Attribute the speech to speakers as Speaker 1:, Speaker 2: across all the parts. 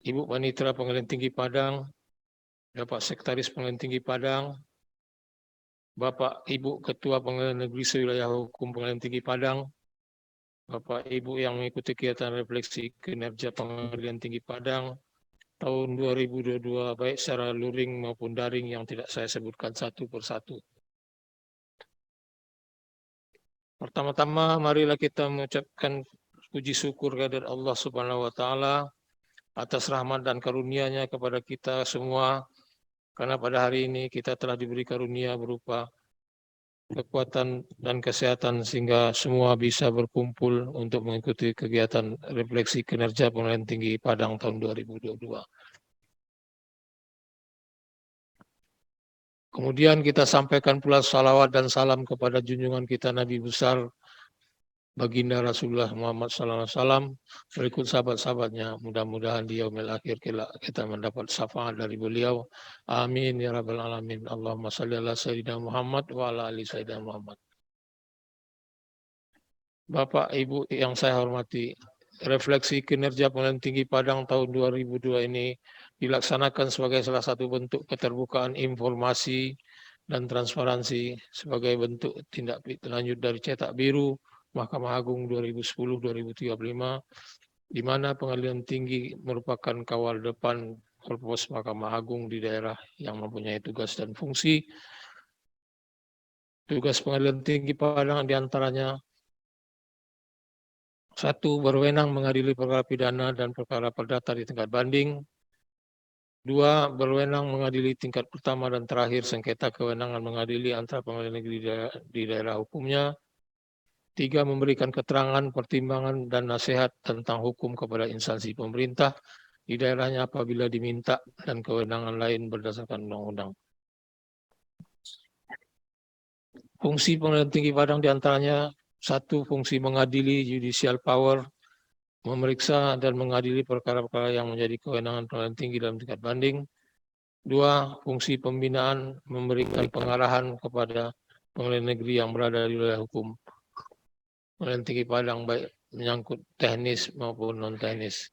Speaker 1: Ibu Panitera Pengadilan Tinggi Padang, Bapak Sekretaris Pengadilan Tinggi Padang, Bapak Ibu Ketua Pengadilan Negeri Sewilayah Hukum Pengadilan Tinggi Padang, Bapak Ibu yang mengikuti kegiatan refleksi kinerja Pengadilan Tinggi Padang tahun 2022 baik secara luring maupun daring yang tidak saya sebutkan satu persatu. Pertama-tama marilah kita mengucapkan puji syukur kehadirat Allah Subhanahu wa taala atas rahmat dan karunia-Nya kepada kita semua, karena pada hari ini kita telah diberi karunia berupa kekuatan dan kesehatan sehingga semua bisa berkumpul untuk mengikuti kegiatan refleksi kinerja Pengadilan Tinggi Padang tahun 2022. Kemudian kita sampaikan pula salawat dan salam kepada junjungan kita Nabi besar Baginda Rasulullah Muhammad SAW berikut sahabat-sahabatnya. Mudah-mudahan di yaumil akhir kita mendapat syafaat dari beliau. Amin ya rabbal alamin. Allahumma salli ala sayyidina Muhammad wa ala ali sayyidina Muhammad. Bapak Ibu yang saya hormati, refleksi kinerja Pengadilan Tinggi Padang tahun 2002 ini dilaksanakan sebagai salah satu bentuk keterbukaan informasi dan transparansi sebagai bentuk tindak lanjut dari Cetak Biru Mahkamah Agung 2010-2035, di mana Pengadilan Tinggi merupakan kawal depan korpus Mahkamah Agung di daerah yang mempunyai tugas dan fungsi. Tugas Pengadilan Tinggi Padang diantaranya: 1. Berwenang mengadili perkara pidana dan perkara perdata di tingkat banding. 2. Berwenang mengadili tingkat pertama dan terakhir sengketa kewenangan mengadili antara pengadilan negeri di daerah hukumnya. 3. Memberikan keterangan, pertimbangan, dan nasihat tentang hukum kepada instansi pemerintah di daerahnya apabila diminta, dan kewenangan lain berdasarkan undang-undang. Fungsi Pengadilan Tinggi Padang diantaranya: 1. Fungsi mengadili judicial power, memeriksa dan mengadili perkara-perkara yang menjadi kewenangan Pengadilan Tinggi dalam tingkat banding. 2. Fungsi pembinaan, memberikan pengarahan kepada pengadilan negeri yang berada di wilayah hukum Pengadilan Tinggi Padang, baik menyangkut teknis maupun non-teknis.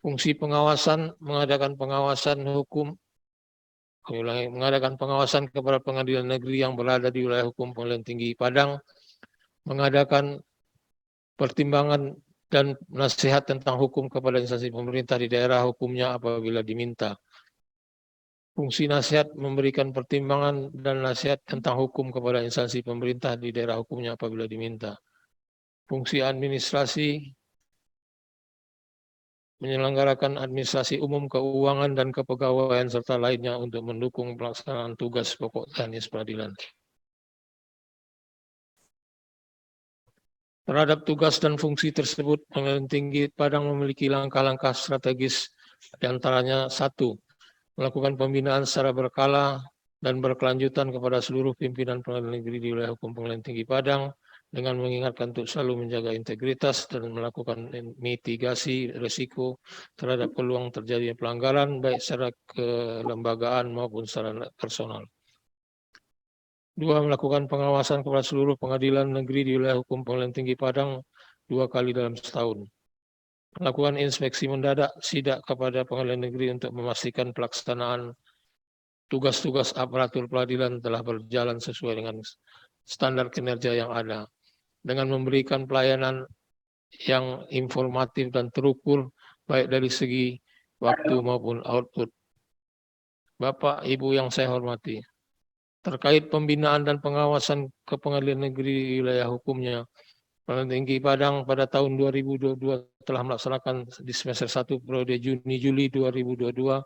Speaker 1: Fungsi pengawasan, mengadakan pengawasan hukum, mengadakan pengawasan kepada pengadilan negeri yang berada di wilayah hukum Pengadilan Tinggi Padang, mengadakan pertimbangan dan nasihat tentang hukum kepada instansi pemerintah di daerah hukumnya apabila diminta. Fungsi nasihat, memberikan pertimbangan dan nasihat tentang hukum kepada instansi pemerintah di daerah hukumnya apabila diminta. Fungsi administrasi, menyelenggarakan administrasi umum, keuangan, dan kepegawaian serta lainnya untuk mendukung pelaksanaan tugas pokok teknis peradilan. Terhadap tugas dan fungsi tersebut, Pengadilan Tinggi Padang memiliki langkah-langkah strategis, diantaranya: 1. Melakukan pembinaan secara berkala dan berkelanjutan kepada seluruh pimpinan pengadilan negeri di wilayah hukum Pengadilan Tinggi Padang dengan mengingatkan untuk selalu menjaga integritas dan melakukan mitigasi risiko terhadap peluang terjadinya pelanggaran baik secara kelembagaan maupun secara personal. 2. Melakukan pengawasan kepada seluruh pengadilan negeri di wilayah hukum Pengadilan Tinggi Padang 2 kali dalam setahun. Melakukan inspeksi mendadak sidak kepada pengadilan negeri untuk memastikan pelaksanaan tugas-tugas aparatur peradilan telah berjalan sesuai dengan standar kinerja yang ada, dengan memberikan pelayanan yang informatif dan terukur baik dari segi waktu maupun output. Bapak, Ibu yang saya hormati, terkait pembinaan dan pengawasan ke pengadilan negeri di wilayah hukumnya, Pengadilan Tinggi Padang pada tahun 2022 telah melaksanakan di semester 1 periode Juni-Juli 2022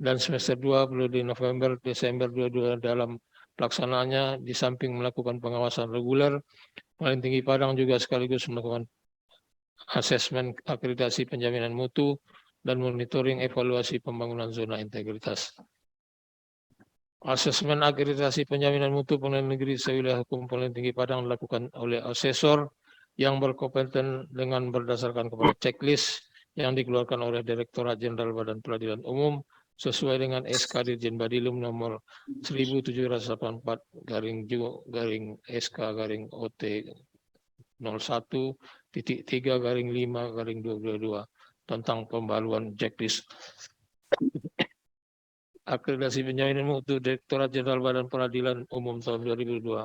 Speaker 1: dan semester 2 periode November-Desember 2022. Dalam pelaksanaannya, di samping melakukan pengawasan reguler, Pengadilan Tinggi Padang juga sekaligus melakukan asesmen akreditasi penjaminan mutu dan monitoring evaluasi pembangunan zona integritas. Asesmen akreditasi penjaminan mutu Pengadilan Negeri Sewilayah Hukum Pengadilan Tinggi Padang dilakukan oleh asesor yang berkompeten dengan berdasarkan kepada checklist yang dikeluarkan oleh Direktorat Jenderal Badan Peradilan Umum sesuai dengan SK Dirjen Badilum nomor 1704/SK/OT 01.3/5/2022 tentang pembaruan checklist akreditasi penjaminan mutu Direktorat Jenderal Badan Peradilan Umum tahun 2002.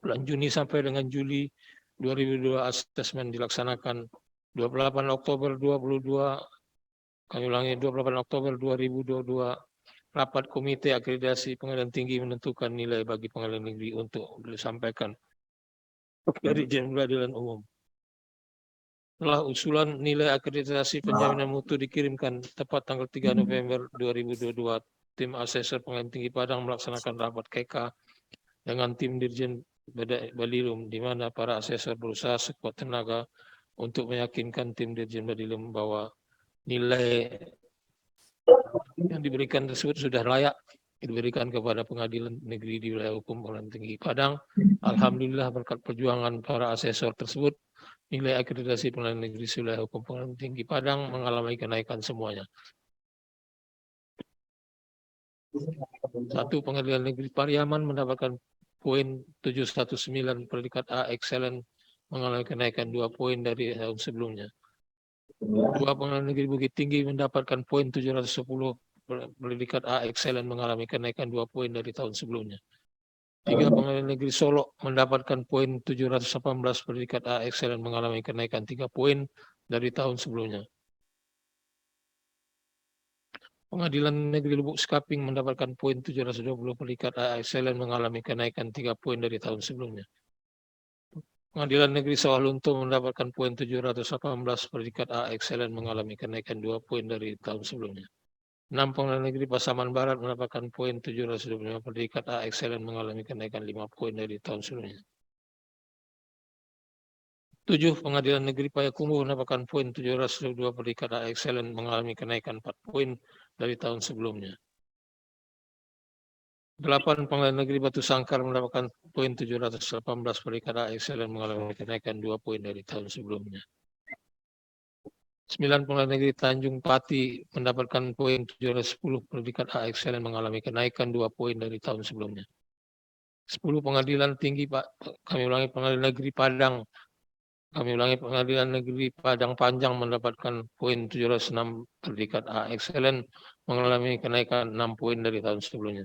Speaker 1: Bulan Juni sampai dengan Juli 2002 asesmen dilaksanakan. 28 Oktober 2022, kami ulangi 28 Oktober 2022, rapat Komite Akreditasi Pengadilan Tinggi menentukan nilai bagi pengadilan negeri untuk disampaikan dari Jenderal Peradilan Umum. Setelah usulan nilai akreditasi penjaminan mutu dikirimkan tepat tanggal 3 November 2022, tim asesor Pengadilan Tinggi Padang melaksanakan rapat KK dengan tim Dirjen Badilum, di mana para asesor berusaha sekuat tenaga untuk meyakinkan tim Dirjen Badilum bahwa nilai yang diberikan tersebut sudah layak diberikan kepada pengadilan negeri di wilayah hukum Pengadilan Tinggi Padang. Alhamdulillah berkat perjuangan para asesor tersebut, nilai akreditasi pengadilan negeri wilayah hukum Pengadilan Tinggi Padang mengalami kenaikan semuanya. 1. Pengadilan Negeri Pariaman mendapatkan poin 719 predikat A excellent mengalami kenaikan 2 poin dari tahun sebelumnya. 2. Pengadilan Negeri Bukit Tinggi mendapatkan poin 710 predikat A excellent mengalami kenaikan 2 poin dari tahun sebelumnya. 3. Pengadilan Negeri Solo mendapatkan poin 718 predikat A excellent mengalami kenaikan 3 poin dari tahun sebelumnya. Pengadilan Negeri Lubuk Sekaping mendapatkan poin 720 predikat A excellent mengalami kenaikan 3 poin dari tahun sebelumnya. Pengadilan Negeri Sawalunto mendapatkan poin 718 predikat A excellent mengalami kenaikan 2 poin dari tahun sebelumnya. 6. Pengadilan Negeri Pasaman Barat mendapatkan poin 725 predikat A excellent mengalami kenaikan 5 poin dari tahun sebelumnya. 7. Pengadilan Negeri Payakumbuh mendapatkan poin 702 predikat A excellent mengalami kenaikan 4 poin dari tahun sebelumnya. 8. Pengadilan Negeri Batu Sangkar mendapatkan poin 718 predikat A excellent mengalami kenaikan 2 poin dari tahun sebelumnya. 9. Pengadilan Negeri Tanjung Pati mendapatkan poin 710 predikat A excellent mengalami kenaikan 2 poin dari tahun sebelumnya. 10. Pengadilan Tinggi Pengadilan Negeri Padang Pengadilan Negeri Padang Panjang mendapatkan poin 706 predikat A excellent mengalami kenaikan 6 poin dari tahun sebelumnya.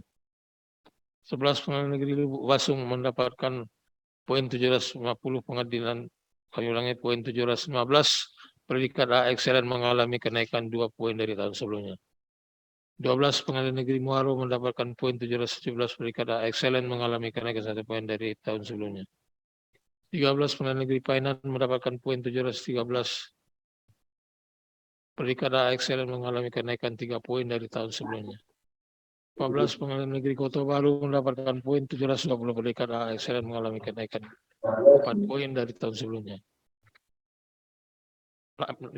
Speaker 1: 11. Pengadilan Negeri Lubuk Basung mendapatkan poin 750 poin 715 predikat A excellent mengalami kenaikan 2 poin dari tahun sebelumnya. 12. Pengadilan Negeri Muaro mendapatkan poin 717 predikat A excellent mengalami kenaikan 1 poin dari tahun sebelumnya. 13. Pengadilan Negeri Painan mendapatkan poin 713 predikat A excellent mengalami kenaikan 3 poin dari tahun sebelumnya. 14. Pengadilan Negeri Kota Baru mendapatkan poin 720 predikat A excellent mengalami kenaikan 4 poin dari tahun sebelumnya. 15.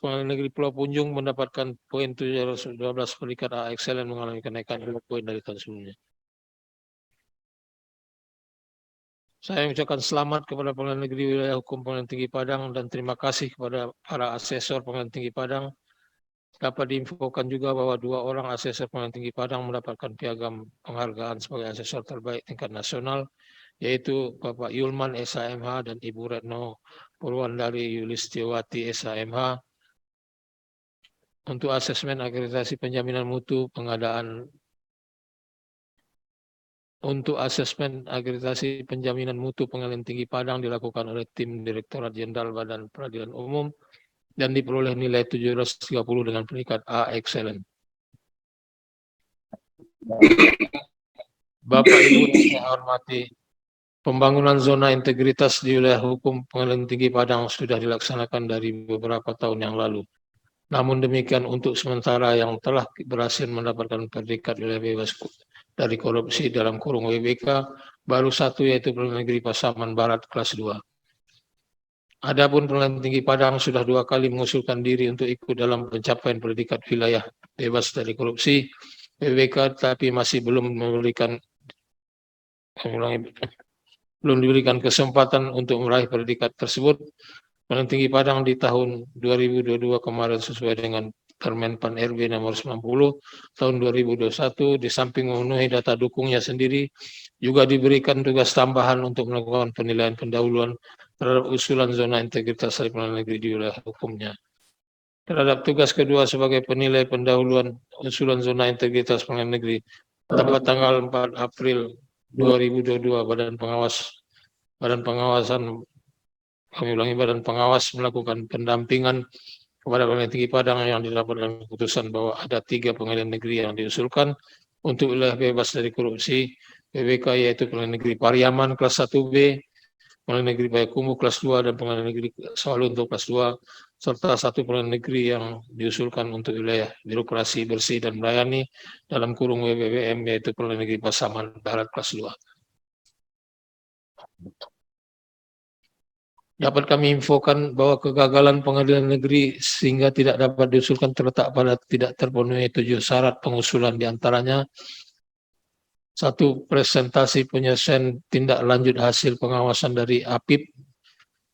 Speaker 1: Pengadilan Negeri Pulau Punjung mendapatkan poin 712 predikat A excellent mengalami kenaikan 2 poin dari tahun sebelumnya. Saya mengucapkan selamat kepada Pengadilan Negeri Wilayah Hukum Pengadilan Tinggi Padang dan terima kasih kepada para asesor Pengadilan Tinggi Padang. Dapat diinfokan juga bahwa 2 orang asesor Pengadilan Tinggi Padang mendapatkan piagam penghargaan sebagai asesor terbaik tingkat nasional, yaitu Bapak Yulman SHMH dan Ibu Retno Purwandari Yulistiawati SHMH untuk asesmen akreditasi penjaminan mutu pengadaan. Untuk asesmen akreditasi penjaminan mutu Pengadilan Tinggi Padang dilakukan oleh tim Direktorat Jenderal Badan Peradilan Umum dan diperoleh nilai 730 dengan predikat A excellent. Bapak Ibu yang saya hormati, pembangunan zona integritas di wilayah hukum Pengadilan Tinggi Padang sudah dilaksanakan dari beberapa tahun yang lalu. Namun demikian, untuk sementara yang telah berhasil mendapatkan predikat wilayah bebas dari korupsi dalam kurung WBK, baru 1, yaitu Pengadilan Negeri Pasaman Barat kelas 2. Adapun Pengadilan Tinggi Padang sudah 2 kali mengusulkan diri untuk ikut dalam pencapaian predikat wilayah bebas dari korupsi WBK, tapi masih belum diberikan kesempatan untuk meraih predikat tersebut. Pengadilan Tinggi Padang di tahun 2022 kemarin sesuai dengan Permen Pan RB nomor 90 tahun 2021, di samping memenuhi data dukungnya sendiri, juga diberikan tugas tambahan untuk melakukan penilaian pendahuluan terhadap usulan zona integritas dari Pengadilan Negeri di wilayah hukumnya. terhadap tugas kedua sebagai penilai pendahuluan usulan zona integritas pengadilan negeri dapat tanggal 4 April 2022 Badan Pengawas melakukan pendampingan kepada Pengadilan Tinggi Padang yang didapat dalam keputusan bahwa ada 3 pengadilan negeri yang diusulkan untuk wilayah bebas dari korupsi PBK, yaitu Pengadilan Negeri Pariaman kelas 1B, Pengadilan Negeri Payakumbuh kelas 2, dan Pengadilan Negeri Sawalunto kelas 2, serta 1 pengadilan negeri yang diusulkan untuk wilayah birokrasi bersih dan melayani dalam kurung WBBM, yaitu Pengadilan Negeri Pasaman Barat kelas 2. Dapat kami infokan bahwa kegagalan pengadilan negeri sehingga tidak dapat diusulkan terletak pada tidak terpenuhi 7 syarat pengusulan, diantaranya 1. Presentasi penyelesaian tindak lanjut hasil pengawasan dari APIP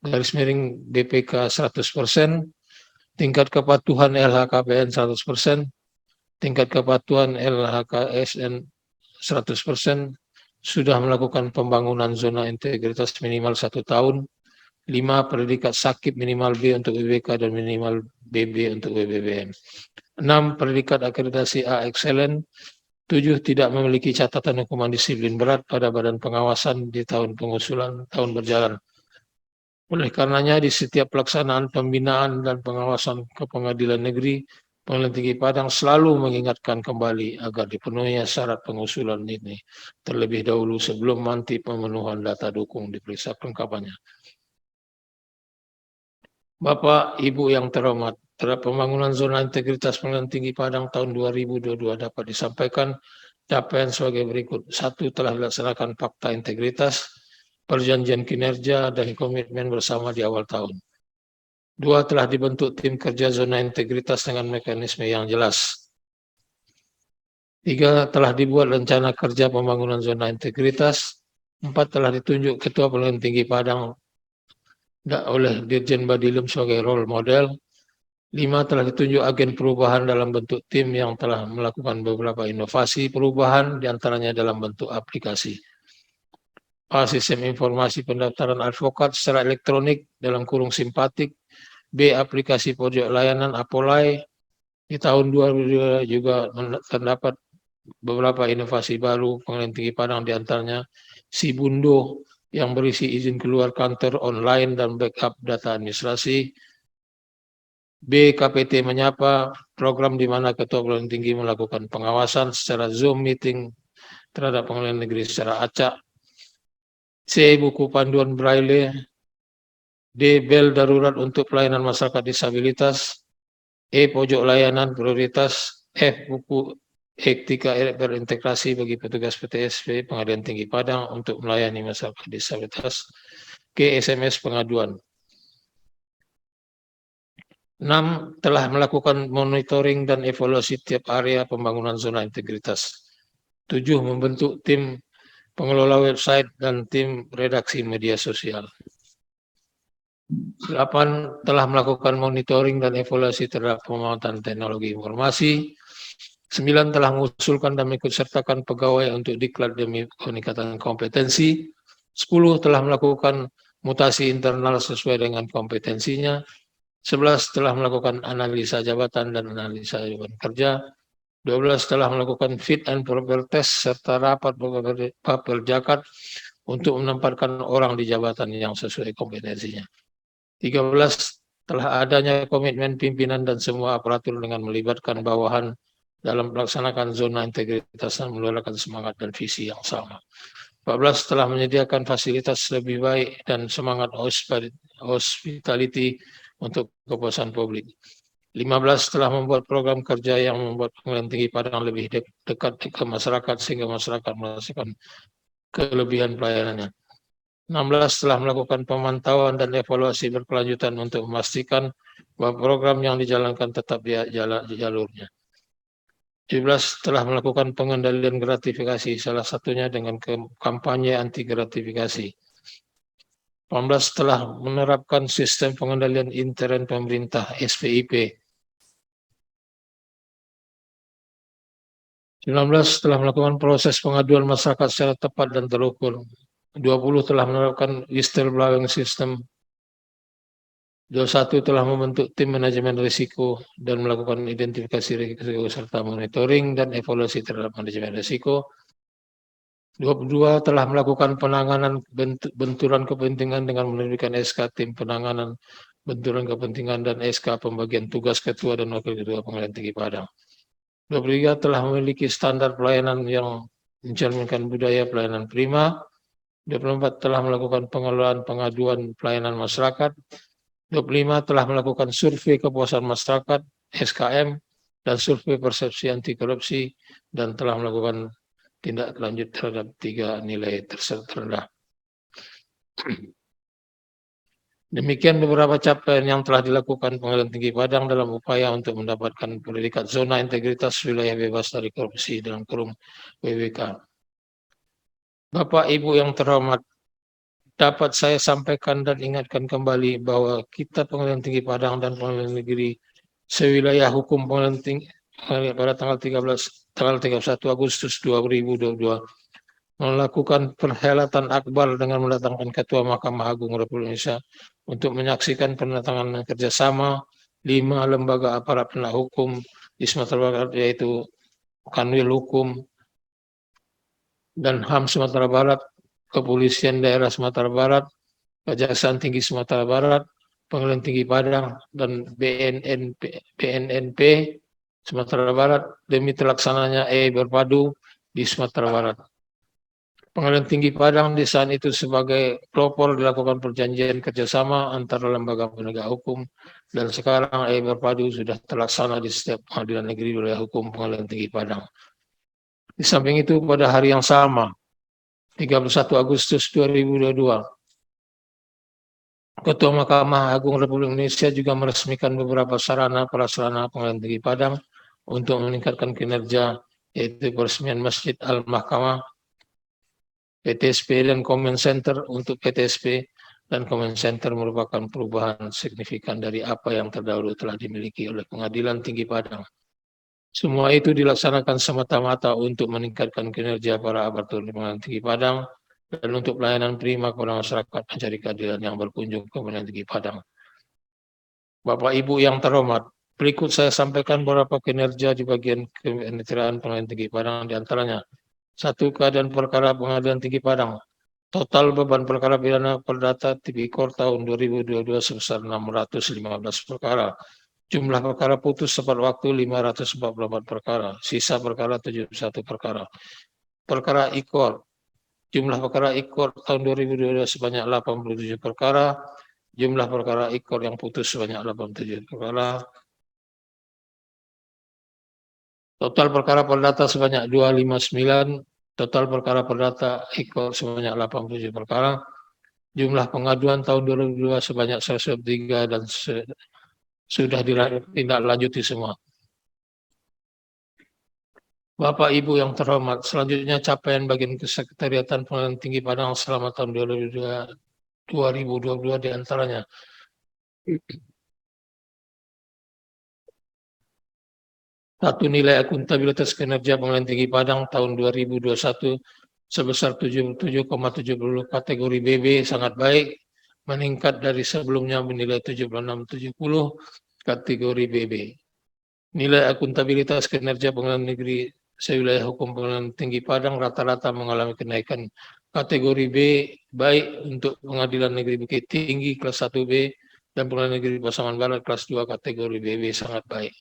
Speaker 1: _BPK 100%, tingkat kepatuhan LHKPN 100%, tingkat kepatuhan LHKSN 100%, sudah melakukan pembangunan zona integritas minimal 1 tahun, 5. Predikat sakit minimal B untuk WBK dan minimal BB untuk WBBM. 6. Predikat akreditasi A excellent. 7. Tidak memiliki catatan hukuman disiplin berat pada badan pengawasan di tahun pengusulan tahun berjalan. Oleh karenanya, di setiap pelaksanaan pembinaan dan pengawasan ke pengadilan negeri, Pengadilan Tinggi Padang selalu mengingatkan kembali agar dipenuhi syarat pengusulan ini terlebih dahulu sebelum nanti pemenuhan data dukung diperiksa kelengkapannya. Bapak, Ibu yang terhormat, terhadap pembangunan zona integritas Pengadilan Tinggi Padang tahun 2022 dapat disampaikan capaian sebagai berikut. 1. Telah dilaksanakan fakta integritas, perjanjian kinerja, dan komitmen bersama di awal tahun. 2. Telah dibentuk tim kerja zona integritas dengan mekanisme yang jelas. 3. Telah dibuat rencana kerja pembangunan zona integritas. 4. Telah ditunjuk Ketua Pengadilan Tinggi Padang oleh Dirjen Badilum sebagai role model. 5. Telah ditunjuk agen perubahan dalam bentuk tim yang telah melakukan beberapa inovasi perubahan, diantaranya dalam bentuk aplikasi. A. Sistem informasi pendaftaran advokat secara elektronik dalam kurung simpatik. B. Aplikasi pojok layanan Apolai. Di tahun 2022 juga terdapat beberapa inovasi baru Pengadilan Tinggi Padang, diantaranya Sibundo yang berisi izin keluar kantor online dan backup data administrasi. B. KPT Menyapa, program di mana Ketua Pengadilan Tinggi melakukan pengawasan secara Zoom meeting terhadap pengadilan negeri secara acak. C. Buku panduan Braille. D. Bel darurat untuk pelayanan masyarakat disabilitas. E. Pojok layanan prioritas. F. Buku etika berintegrasi bagi petugas PTSP Pengadilan Tinggi Padang untuk melayani masyarakat disabilitas. G. SMS pengaduan. 6. Telah melakukan monitoring dan evaluasi tiap area pembangunan zona integritas. 7. Membentuk tim pengelola website dan tim redaksi media sosial. 8. Telah melakukan monitoring dan evaluasi terhadap pemanfaatan teknologi informasi. 9. Telah mengusulkan dan mengikutsertakan pegawai untuk diklat demi peningkatan kompetensi. 10. Telah melakukan mutasi internal sesuai dengan kompetensinya. 11. Telah melakukan analisa jabatan dan analisa jabatan kerja. 12. Telah melakukan fit and proper test serta rapat papel jakat untuk menempatkan orang di jabatan yang sesuai kompetensinya. 13. Telah adanya komitmen pimpinan dan semua aparatur dengan melibatkan bawahan dalam melaksanakan zona integritas dan meluarkan semangat dan visi yang sama. 14. Telah menyediakan fasilitas lebih baik dan semangat hospitality untuk kepuasan publik. 15. Telah membuat program kerja yang membuat Pengadilan Tinggi Padang lebih dekat ke masyarakat sehingga masyarakat merasakan kelebihan pelayanannya. 16. Telah melakukan pemantauan dan evaluasi berkelanjutan untuk memastikan bahwa program yang dijalankan tetap di jalurnya. 17. Telah melakukan pengendalian gratifikasi, salah satunya dengan kampanye anti gratifikasi. 18. Telah menerapkan sistem pengendalian intern pemerintah SPIP. 19. Telah melakukan proses pengaduan masyarakat secara tepat dan terukur. 20. Telah menerapkan whistleblowing system 21 telah membentuk tim manajemen risiko dan melakukan identifikasi risiko serta monitoring dan evaluasi terhadap manajemen risiko. 22 telah melakukan penanganan benturan kepentingan dengan menerbitkan SK tim penanganan benturan kepentingan dan SK pembagian tugas ketua dan wakil ketua Pengadilan Tinggi Padang. 23 telah memiliki standar pelayanan yang mencerminkan budaya pelayanan prima. 24 telah melakukan pengelolaan pengaduan pelayanan masyarakat. 25 telah melakukan survei kepuasan masyarakat SKM dan survei persepsi anti korupsi dan telah melakukan tindak lanjut terhadap 3 nilai terendah. Demikian beberapa capaian yang telah dilakukan Pengadilan Tinggi Padang dalam upaya untuk mendapatkan predikat zona integritas wilayah bebas dari korupsi dalam kurung WBK. Bapak Ibu yang terhormat, dapat saya sampaikan dan ingatkan kembali bahwa kita Pengadilan Tinggi Padang dan Pengadilan Negeri sewilayah hukum Pengadilan Tinggi pada tanggal 31 Agustus 2022 melakukan perhelatan akbar dengan mendatangkan Ketua Mahkamah Agung Republik Indonesia untuk menyaksikan penandatanganan kerjasama 5 lembaga aparat penegak hukum di Sumatera Barat, yaitu Kanwil Hukum dan HAM Sumatera Barat, Kepolisian Daerah Sumatera Barat, Kejaksaan Tinggi Sumatera Barat, Pengadilan Tinggi Padang, dan BNNP Sumatera Barat demi terlaksananya berpadu di Sumatera Barat. Pengadilan Tinggi Padang di saat itu sebagai pelopor dilakukan perjanjian kerjasama antara lembaga penegak hukum dan sekarang berpadu sudah terlaksana di setiap pengadilan negeri wilayah hukum Pengadilan Tinggi Padang. Di samping itu pada hari yang sama, 31 Agustus 2022, Ketua Mahkamah Agung Republik Indonesia juga meresmikan beberapa sarana prasarana Pengadilan Tinggi Padang untuk meningkatkan kinerja, yaitu peresmian Masjid Al-Mahkamah, PTSP dan Comment Center. Untuk PTSP dan Comment Center merupakan perubahan signifikan dari apa yang terdahulu telah dimiliki oleh Pengadilan Tinggi Padang. Semua itu dilaksanakan semata-mata untuk meningkatkan kinerja para aparatur di Pengadilan Tinggi Padang dan untuk pelayanan prima kepada masyarakat mencari keadilan yang berkunjung ke Pengadilan Tinggi Padang. Bapak Ibu yang terhormat, berikut saya sampaikan beberapa kinerja di bagian kemitraan Pengadilan Tinggi Padang, diantaranya: 1. Keadaan perkara Pengadilan Tinggi Padang. Total beban perkara pidana perdata Tipikor tahun 2022 sebesar 615 perkara. Jumlah perkara putus tepat waktu 544 perkara. Sisa perkara 71 perkara. Perkara IKOR. Jumlah perkara IKOR tahun 2022 sebanyak 87 perkara. Jumlah perkara IKOR yang putus sebanyak 87 perkara. Total perkara perdata sebanyak 259. Total perkara perdata IKOR sebanyak 87 perkara. Jumlah pengaduan tahun 2022 sebanyak 103 dan sudah ditindaklanjuti semua. Bapak Ibu yang terhormat, selanjutnya capaian bagian kesekretariatan Pengadilan Tinggi Padang selama tahun 2022 diantaranya: satu, nilai akuntabilitas kinerja Pengadilan Tinggi Padang tahun 2021 sebesar 77,70 kategori BB sangat baik, meningkat dari sebelumnya menilai 76,70 kategori BB. Nilai akuntabilitas kinerja Pengadilan Negeri sewilayah hukum Pengadilan Tinggi Padang rata-rata mengalami kenaikan kategori B baik untuk Pengadilan Negeri Bukit Tinggi kelas 1B dan Pengadilan Negeri Pasaman Barat kelas 2 kategori BB sangat baik.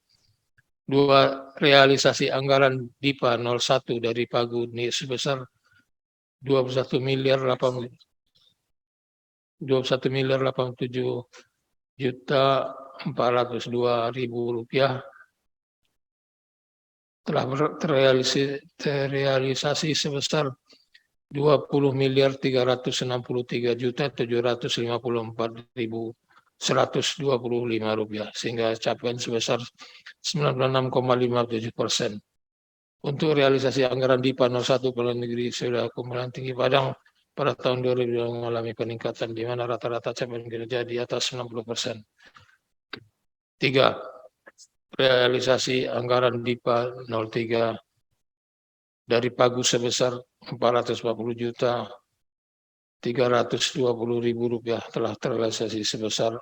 Speaker 1: 2. Realisasi anggaran DIPA 01 dari Pagu sebesar 21 miliar 87 juta 402.000 rupiah telah terrealisasi sebesar 20 miliar 363 juta 754.125 rupiah, sehingga capaian sebesar 96,57%. Untuk realisasi anggaran DIPA 01 Pengadilan Negeri Sewilayah Hukum Pengadilan Tinggi Padang pada tahun 2022 mengalami peningkatan di mana rata-rata capaian kinerja di atas 90%. 3. Realisasi anggaran DIPA 03 dari Pagu sebesar 440 juta 320.000 rupiah telah terrealisasi sebesar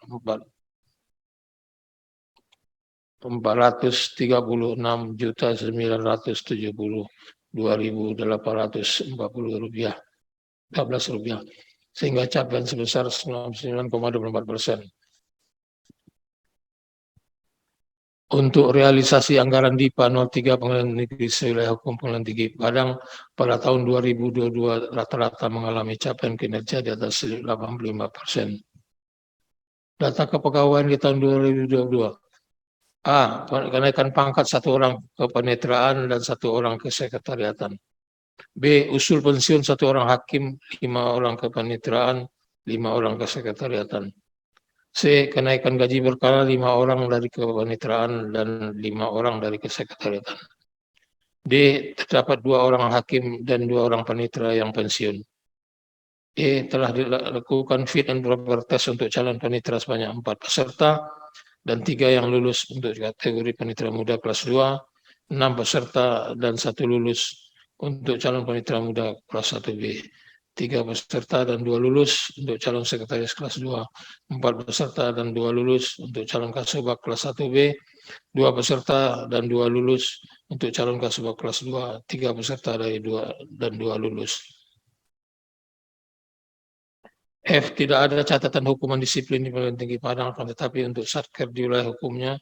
Speaker 1: Rp436.972.840 sehingga capaian sebesar 99,24%. Untuk realisasi anggaran DIPA 03 Pengadilan Negeri Sewilayah Hukum Pengadilan Tinggi Padang pada tahun 2022 rata-rata mengalami capaian kinerja di atas 85%. Data kepegawaian di tahun 2022. A. Kenaikan pangkat 1 orang kepaniteraan dan 1 orang kesekretariatan. B. Usul pensiun 1 orang hakim, 5 orang kepaniteraan, 5 orang kesekretariatan. C. Kenaikan gaji berkala 5 orang dari kepaniteraan dan 5 orang dari kesekretariatan. D. Terdapat 2 orang hakim dan 2 orang panitera yang pensiun. E. Telah dilakukan fit and proper test untuk calon panitera sebanyak 4 peserta dan 3 yang lulus untuk kategori panitera muda kelas 2, 6 peserta dan 1 lulus untuk calon panitera muda kelas 1B. 3 peserta dan 2 lulus untuk calon sekretaris kelas 2, 4 peserta dan 2 lulus untuk calon kasubag kelas 1B, 2 peserta dan 2 lulus untuk calon kasubag kelas 2, 3 peserta dari 2 dan 2 lulus. F. Tidak ada catatan hukuman disiplin di Pengadilan Tinggi Padang, tetapi untuk satker di wilayah hukumnya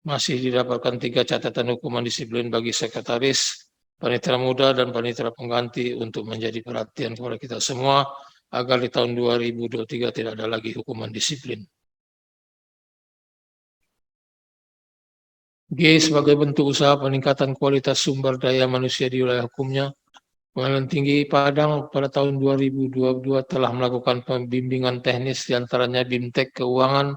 Speaker 1: masih didapatkan 3 catatan hukuman disiplin bagi sekretaris, panitera muda dan panitera pengganti untuk menjadi perhatian kepada kita semua agar di tahun 2023 tidak ada lagi hukuman disiplin. G. Sebagai bentuk usaha peningkatan kualitas sumber daya manusia di wilayah hukumnya, Pengadilan Tinggi Padang pada tahun 2022 telah melakukan pembimbingan teknis diantaranya BIMTEK Keuangan,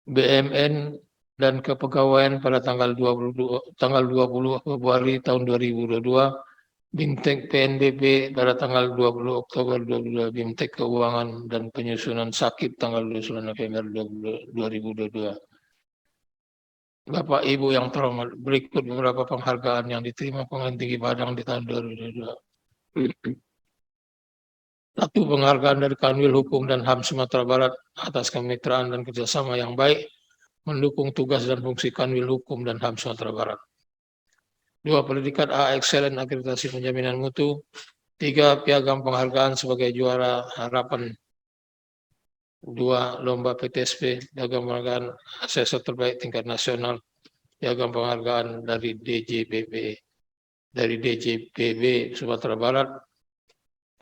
Speaker 1: BMN, dan Kepegawaian pada tanggal 20 Februari tahun 2022, BIMTEK PNBP pada tanggal 20 Oktober 2022, BIMTEK Keuangan dan Penyusunan Sakit tanggal 29 November 2022. Bapak Ibu yang terhormat, berikut beberapa penghargaan yang diterima Pengadilan Tinggi Padang di tahun 2022. 1. Penghargaan dari Kanwil Hukum dan HAM Sumatera Barat atas kemitraan dan kerjasama yang baik mendukung tugas dan fungsi Kanwil Hukum dan HAM Sumatera Barat. 2. Predikat A Excellent Akreditasi Penjaminan Mutu. 3. Piagam penghargaan sebagai juara harapan. 2. Lomba PTSP, piagam penghargaan asesor terbaik tingkat nasional, piagam penghargaan dari DJPB Sumatera Barat,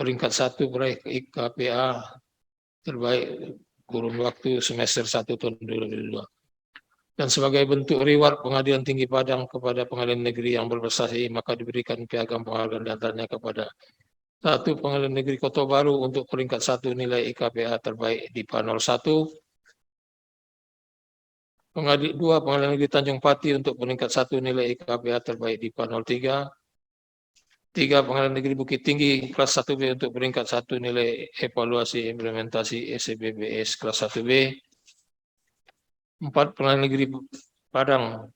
Speaker 1: peringkat 1 proyek IKPA terbaik kurun waktu semester 1 tahun 2022. Dan sebagai bentuk reward Pengadilan Tinggi Padang kepada pengadilan negeri yang berprestasi, maka diberikan piagam penghargaan diantaranya kepada 1. Pengadilan Negeri Kota Baru untuk peringkat 1 nilai IKPA terbaik di PA 01. 2. Pengadilan Negeri Tanjung Pati untuk peringkat 1 nilai IKPA terbaik di PA 03. 3. Pengadilan Negeri Bukit Tinggi kelas 1B untuk peringkat 1 nilai evaluasi implementasi SEBBS kelas 1B. 4. Pengadilan Negeri Padang.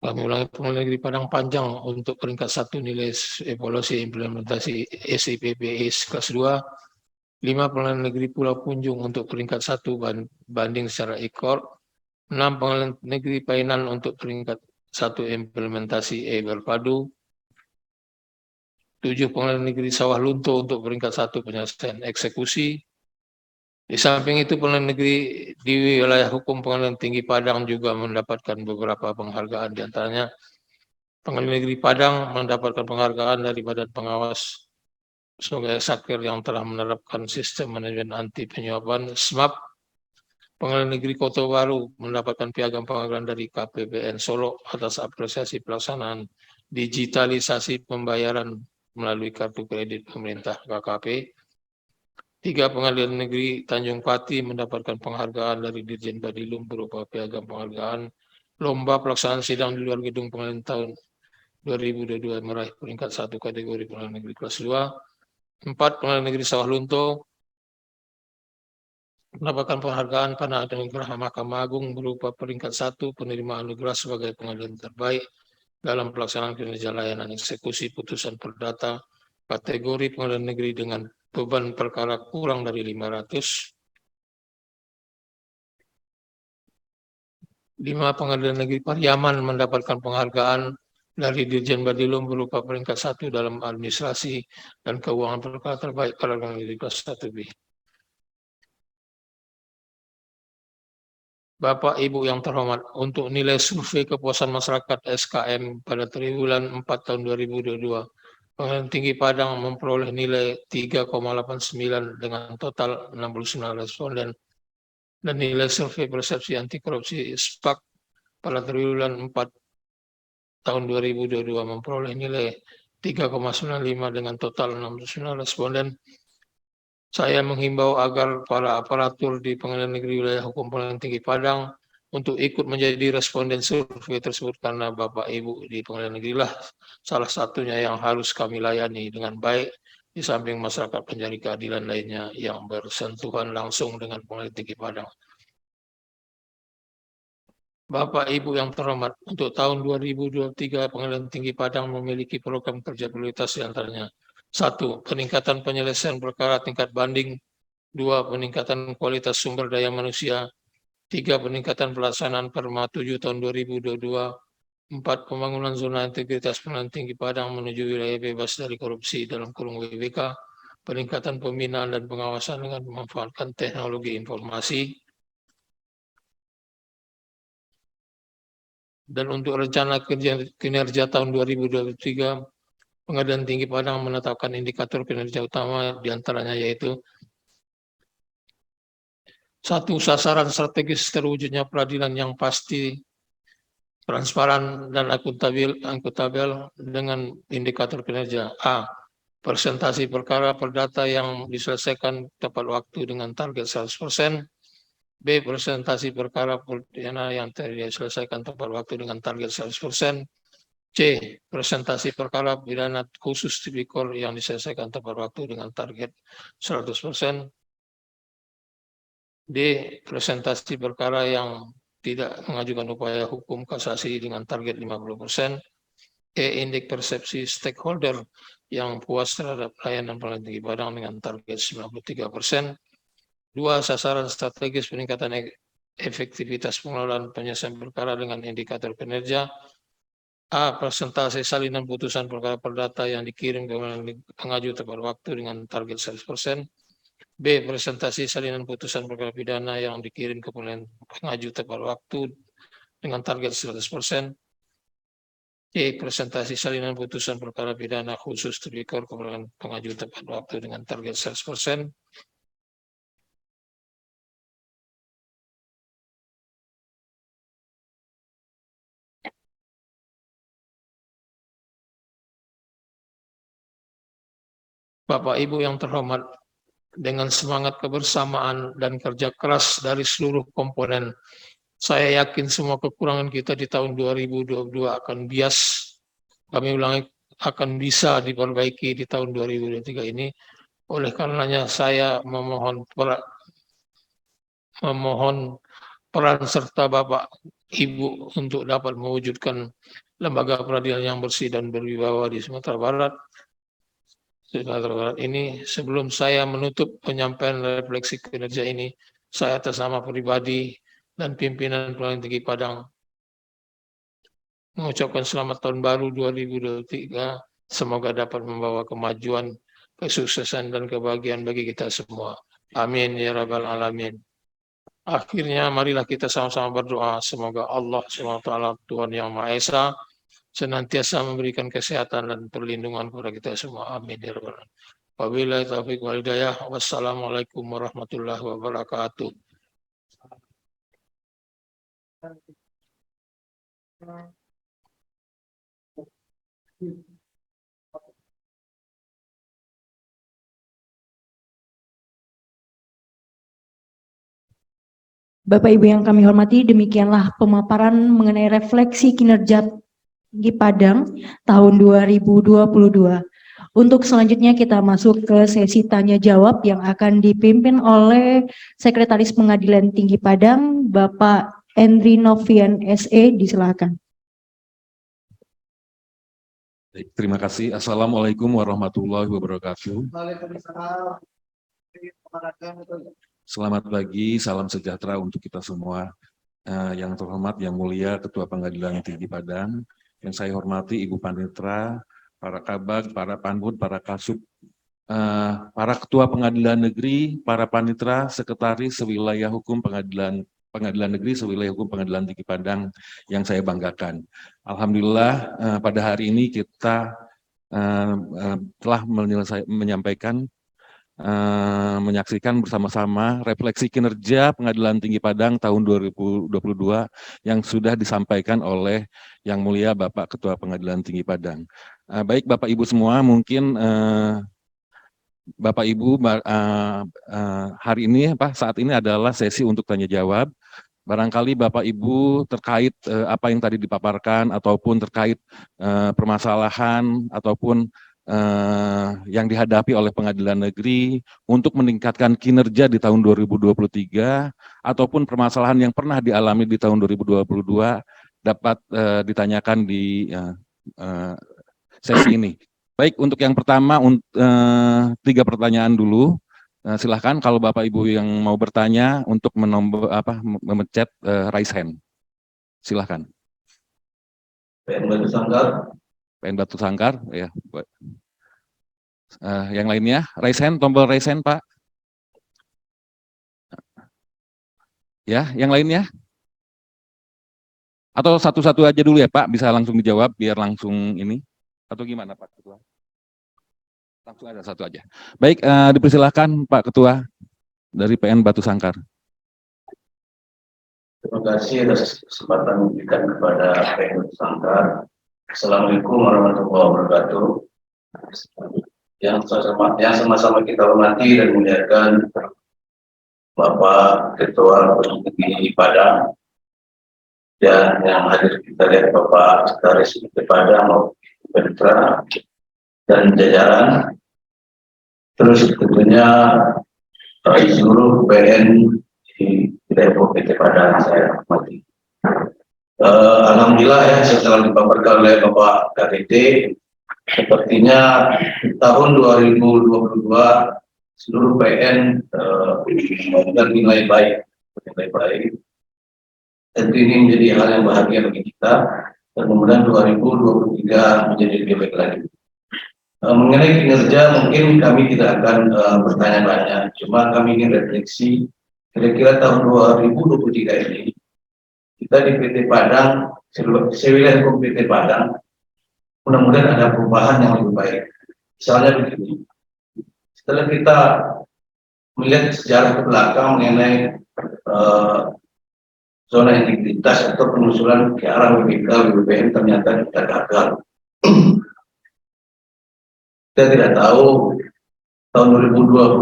Speaker 1: Pengadilan Negeri Padang Panjang untuk peringkat 1 nilai evaluasi implementasi SEBBS kelas 2. 5. Pengadilan Negeri Pulau Punjung untuk peringkat 1 banding secara ikor. 6. Pengadilan Negeri Painan untuk peringkat 1 implementasi berpadu. 7. Pengadilan Negeri Sawah Lunto untuk peringkat 1 penyelesaian eksekusi. Di samping itu, Pengadilan Negeri di wilayah hukum Pengadilan Tinggi Padang juga mendapatkan beberapa penghargaan, diantaranya Pengadilan Negeri Padang mendapatkan penghargaan dari Badan Pengawas sebagai satker yang telah menerapkan sistem manajemen anti penyuapan SMAP. Pengadilan Negeri Kota Baru mendapatkan piagam penghargaan dari KPPN Solo atas apresiasi pelaksanaan digitalisasi pembayaran melalui kartu kredit pemerintah KKP. 3. Pengadilan Negeri Tanjung Pati mendapatkan penghargaan dari Dirjen Badilum berupa piagam penghargaan lomba pelaksanaan sidang di luar gedung pengadilan tahun 2022 meraih peringkat 1 kategori Pengadilan Negeri kelas 2. 4. Pengadilan Negeri Sawah Lunto mendapatkan penghargaan karena anugerah Mahkamah Agung berupa peringkat 1 penerimaan anugerah sebagai pengadilan terbaik dalam pelaksanaan kinerja layanan eksekusi putusan perdata kategori Pengadilan Negeri dengan beban perkara kurang dari 500. 5. Pengadilan Negeri Pariaman mendapatkan penghargaan dari Dirjen Badilum berupa peringkat 1 dalam administrasi dan keuangan perkara terbaik pada negeri kelas 1B. Bapak Ibu yang terhormat, untuk nilai survei kepuasan masyarakat SKM pada triwulan 4 tahun 2022, Pengadilan Tinggi Padang memperoleh nilai 3,89 dengan total 69 responden, dan nilai survei persepsi anti korupsi SPAK pada triwulan 4 tahun 2022 memperoleh nilai 3,95 dengan total 69 responden. Saya menghimbau agar para aparatur di Pengadilan Negeri Wilayah Hukum Pengadilan Tinggi Padang untuk ikut menjadi responden survei tersebut, karena Bapak Ibu di Pengadilan Negeri lah salah satunya yang harus kami layani dengan baik, di samping masyarakat pencari keadilan lainnya yang bersentuhan langsung dengan Pengadilan Tinggi Padang. Bapak Ibu yang terhormat, untuk tahun 2023 Pengadilan Tinggi Padang memiliki program kerja prioritas, di antaranya: 1. Peningkatan penyelesaian perkara tingkat banding. 2. Peningkatan kualitas sumber daya manusia. 3. Peningkatan pelaksanaan Perma 7 tahun 2022. 4. Pembangunan zona integritas Pengadilan Tinggi Padang menuju wilayah bebas dari korupsi dalam kurung WBK. Peningkatan pembinaan dan pengawasan dengan memanfaatkan teknologi informasi. Dan untuk rencana kinerja tahun 2023, Pengadilan Tinggi Padang menetapkan indikator kinerja utama, diantaranya yaitu: 1. Sasaran strategis terwujudnya peradilan yang pasti, transparan, dan akuntabel dengan indikator kinerja. A. Persentasi perkara perdata yang diselesaikan tepat waktu dengan target 100%. B. Presentasi perkara pidana yang tidak diselesaikan tepat waktu dengan target 100%. C. Presentasi perkara pidana khusus tipikor yang diselesaikan tepat waktu dengan target 100%. D. Presentasi perkara yang tidak mengajukan upaya hukum kasasi dengan target 50%. E. Indeks persepsi stakeholder yang puas terhadap layanan Pengadilan Tinggi Padang dengan target 93%. 2. Sasaran strategis peningkatan efektivitas pengelolaan penyelesaian perkara dengan indikator kinerja. A. Persentase salinan putusan perkara perdata yang dikirim ke pengaju tepat waktu dengan target 100%. B. Presentasi salinan putusan perkara pidana yang dikirim ke pengaju tepat waktu dengan target 100%. C. Presentasi salinan putusan perkara pidana khusus tipikor ke pengaju tepat waktu dengan target 100%. Bapak Ibu yang terhormat, dengan semangat kebersamaan dan kerja keras dari seluruh komponen, saya yakin semua kekurangan kita di tahun 2022 akan akan bisa diperbaiki di tahun 2023 ini. Oleh karenanya saya memohon peran serta Bapak Ibu untuk dapat mewujudkan lembaga peradilan yang bersih dan berwibawa di Sumatera Barat ini. Sebelum saya menutup penyampaian refleksi kinerja ini, saya atas nama pribadi dan pimpinan Pengadilan Tinggi Padang mengucapkan selamat tahun baru 2023. Semoga dapat membawa kemajuan, kesuksesan, dan kebahagiaan bagi kita semua. Amin ya rabbal alamin. Akhirnya marilah kita sama-sama berdoa, semoga Allah SWT, Tuhan Yang Maha Esa, senantiasa memberikan kesehatan dan perlindungan kepada kita semua. Amin ya rabbal alamin. Wabillahi taufiq wal hidayah. Wassalamualaikum warahmatullahi wabarakatuh.
Speaker 2: Bapak Ibu yang kami hormati, demikianlah pemaparan mengenai refleksi kinerja Tinggi Padang tahun 2022. Untuk selanjutnya kita masuk ke sesi tanya jawab yang akan dipimpin oleh Sekretaris Pengadilan Tinggi Padang, Bapak Endri Novian SE, disilakan.
Speaker 3: Baik, terima kasih. Assalamualaikum warahmatullahi wabarakatuh. Selamat pagi, salam sejahtera untuk kita semua. Yang terhormat, yang mulia Ketua Pengadilan Tinggi Padang, yang saya hormati Ibu Panitra, para kabag, para panbud, para kasub, para ketua pengadilan negeri, para panitra, sekretaris sewilayah hukum pengadilan negeri, sewilayah hukum pengadilan tinggi Padang yang saya banggakan. Alhamdulillah pada hari ini kita telah menyaksikan bersama-sama refleksi kinerja Pengadilan Tinggi Padang tahun 2022 yang sudah disampaikan oleh Yang Mulia Bapak Ketua Pengadilan Tinggi Padang. Baik Bapak Ibu semua, mungkin Bapak Ibu hari ini saat ini adalah sesi untuk tanya jawab. Barangkali Bapak Ibu terkait apa yang tadi dipaparkan ataupun terkait permasalahan ataupun yang dihadapi oleh pengadilan negeri untuk meningkatkan kinerja di tahun 2023 ataupun permasalahan yang pernah dialami di tahun 2022 dapat ditanyakan di sesi ini. Baik, untuk yang pertama 3 pertanyaan dulu. Silahkan kalau Bapak Ibu yang mau bertanya untuk memencet raise hand. Silahkan.
Speaker 4: PN Batu Sangkar.
Speaker 3: PN Batu Sangkar, ya. Yang lainnya, raise hand, tombol raise hand, Pak. Ya, yang lainnya? Atau satu-satu aja dulu ya, Pak, bisa langsung dijawab biar langsung ini. Atau gimana, Pak Ketua? Langsung ada satu aja. Baik, dipersilahkan Pak Ketua dari PN Batu Sangkar.
Speaker 4: Terima kasih atas kesempatan diberikan kepada PN Batu Sangkar. Assalamualaikum warahmatullahi wabarakatuh. Yang sama-sama kita hormati dan muliakan Bapak Ketua Pengadilan Tinggi Padang dan yang hadir kita lihat Bapak Sekretaris Tinggi Padang, Panitra dan jajaran. Terus tentunya seluruh PN di Depok PT Padang saya hormati. Alhamdulillah ya, setelah dipaparkan oleh Bapak KTT, sepertinya tahun 2022 seluruh PN bernilai baik. Tentu ini menjadi hal yang bahagia bagi kita dan kemudian 2023 menjadi lebih baik lagi. Mengenai kinerja mungkin kami tidak akan bertanya banyak, cuma kami ingin refleksi kira-kira tahun 2023 ini kita di PT Padang, sewilayah hukum PT Padang, mudah-mudahan ada perubahan yang lebih baik. Misalnya begini, setelah kita melihat sejarah ke belakang mengenai zona integritas atau penyusulan ke arah WBK, WBPN ternyata kita gagal. Kita tidak tahu tahun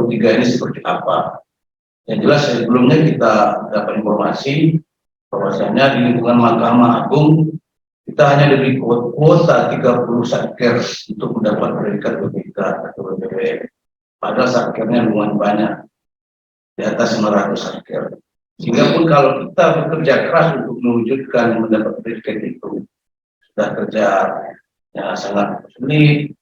Speaker 4: 2023 ini seperti apa. Yang jelas sebelumnya kita dapat informasi bahwasanya di lingkungan Mahkamah Agung kita hanya diberi kuota 30 satker untuk mendapat predikat WBK atau WBPN. Padahal satkernya lumayan banyak, di atas 500 satker. Sehingga pun kalau kita bekerja keras untuk mewujudkan mendapat predikat itu, sudah kerja yang sangat sulit,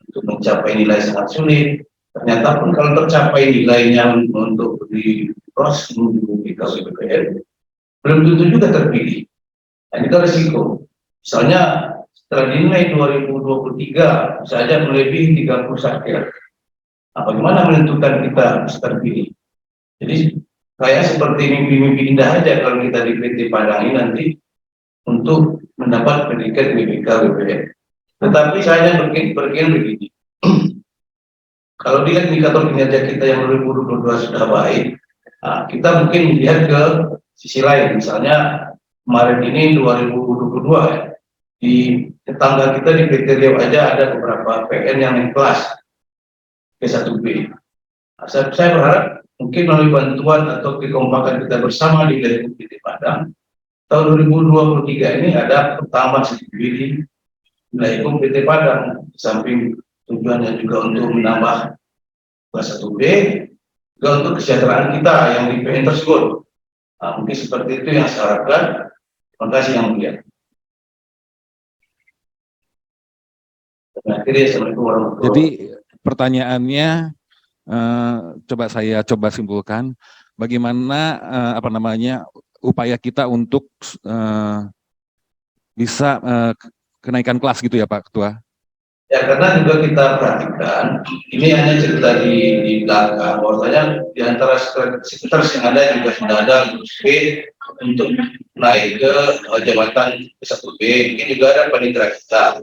Speaker 4: untuk mencapai nilai sangat sulit. Ternyata pun kalau tercapai nilainya untuk di proses menuju WBPN, belum tentu juga terpilih. Nah, itu risiko. Misalnya setelah dinilai 2023 saja melebihi 30 satker. Nah, bagaimana menentukan kita bisa terpilih? Jadi kayak seperti mimpi-mimpi indah aja kalau kita di PT Padang ini nanti untuk mendapat predikat WBK WBPN. Tetapi saya berpikir begini, kalau dilihat indikator kinerja kita yang 2022 sudah baik, nah, kita mungkin melihat ke sisi lain, misalnya kemarin ini 2022 ya, di tetangga kita di PT Riau aja ada beberapa PN yang naik kelas P1B. Nah, saya berharap mungkin melalui bantuan atau kekompakan kita bersama di wilayah PT Padang, tahun 2023 ini ada pertambahan sedikit di wilayah hukum PT Padang, di samping tujuannya juga untuk menambah kelas 1B, juga untuk kesejahteraan kita yang di PN tersebut. Nah, mungkin seperti itu yang saya harapkan. Terima kasih yang mulia. Assalamualaikum warahmatullahi wabarakatuh.
Speaker 3: Jadi pertanyaannya coba saya simpulkan. bagaimana apa namanya upaya kita untuk bisa kenaikan kelas gitu ya Pak Ketua?
Speaker 4: Ya, karena juga kita perhatikan, ini hanya cerita di belakang, bahwasanya di antara sekitar yang ada juga sudah ada B untuk naik ke jabatan K1B, ini juga ada panitera kita.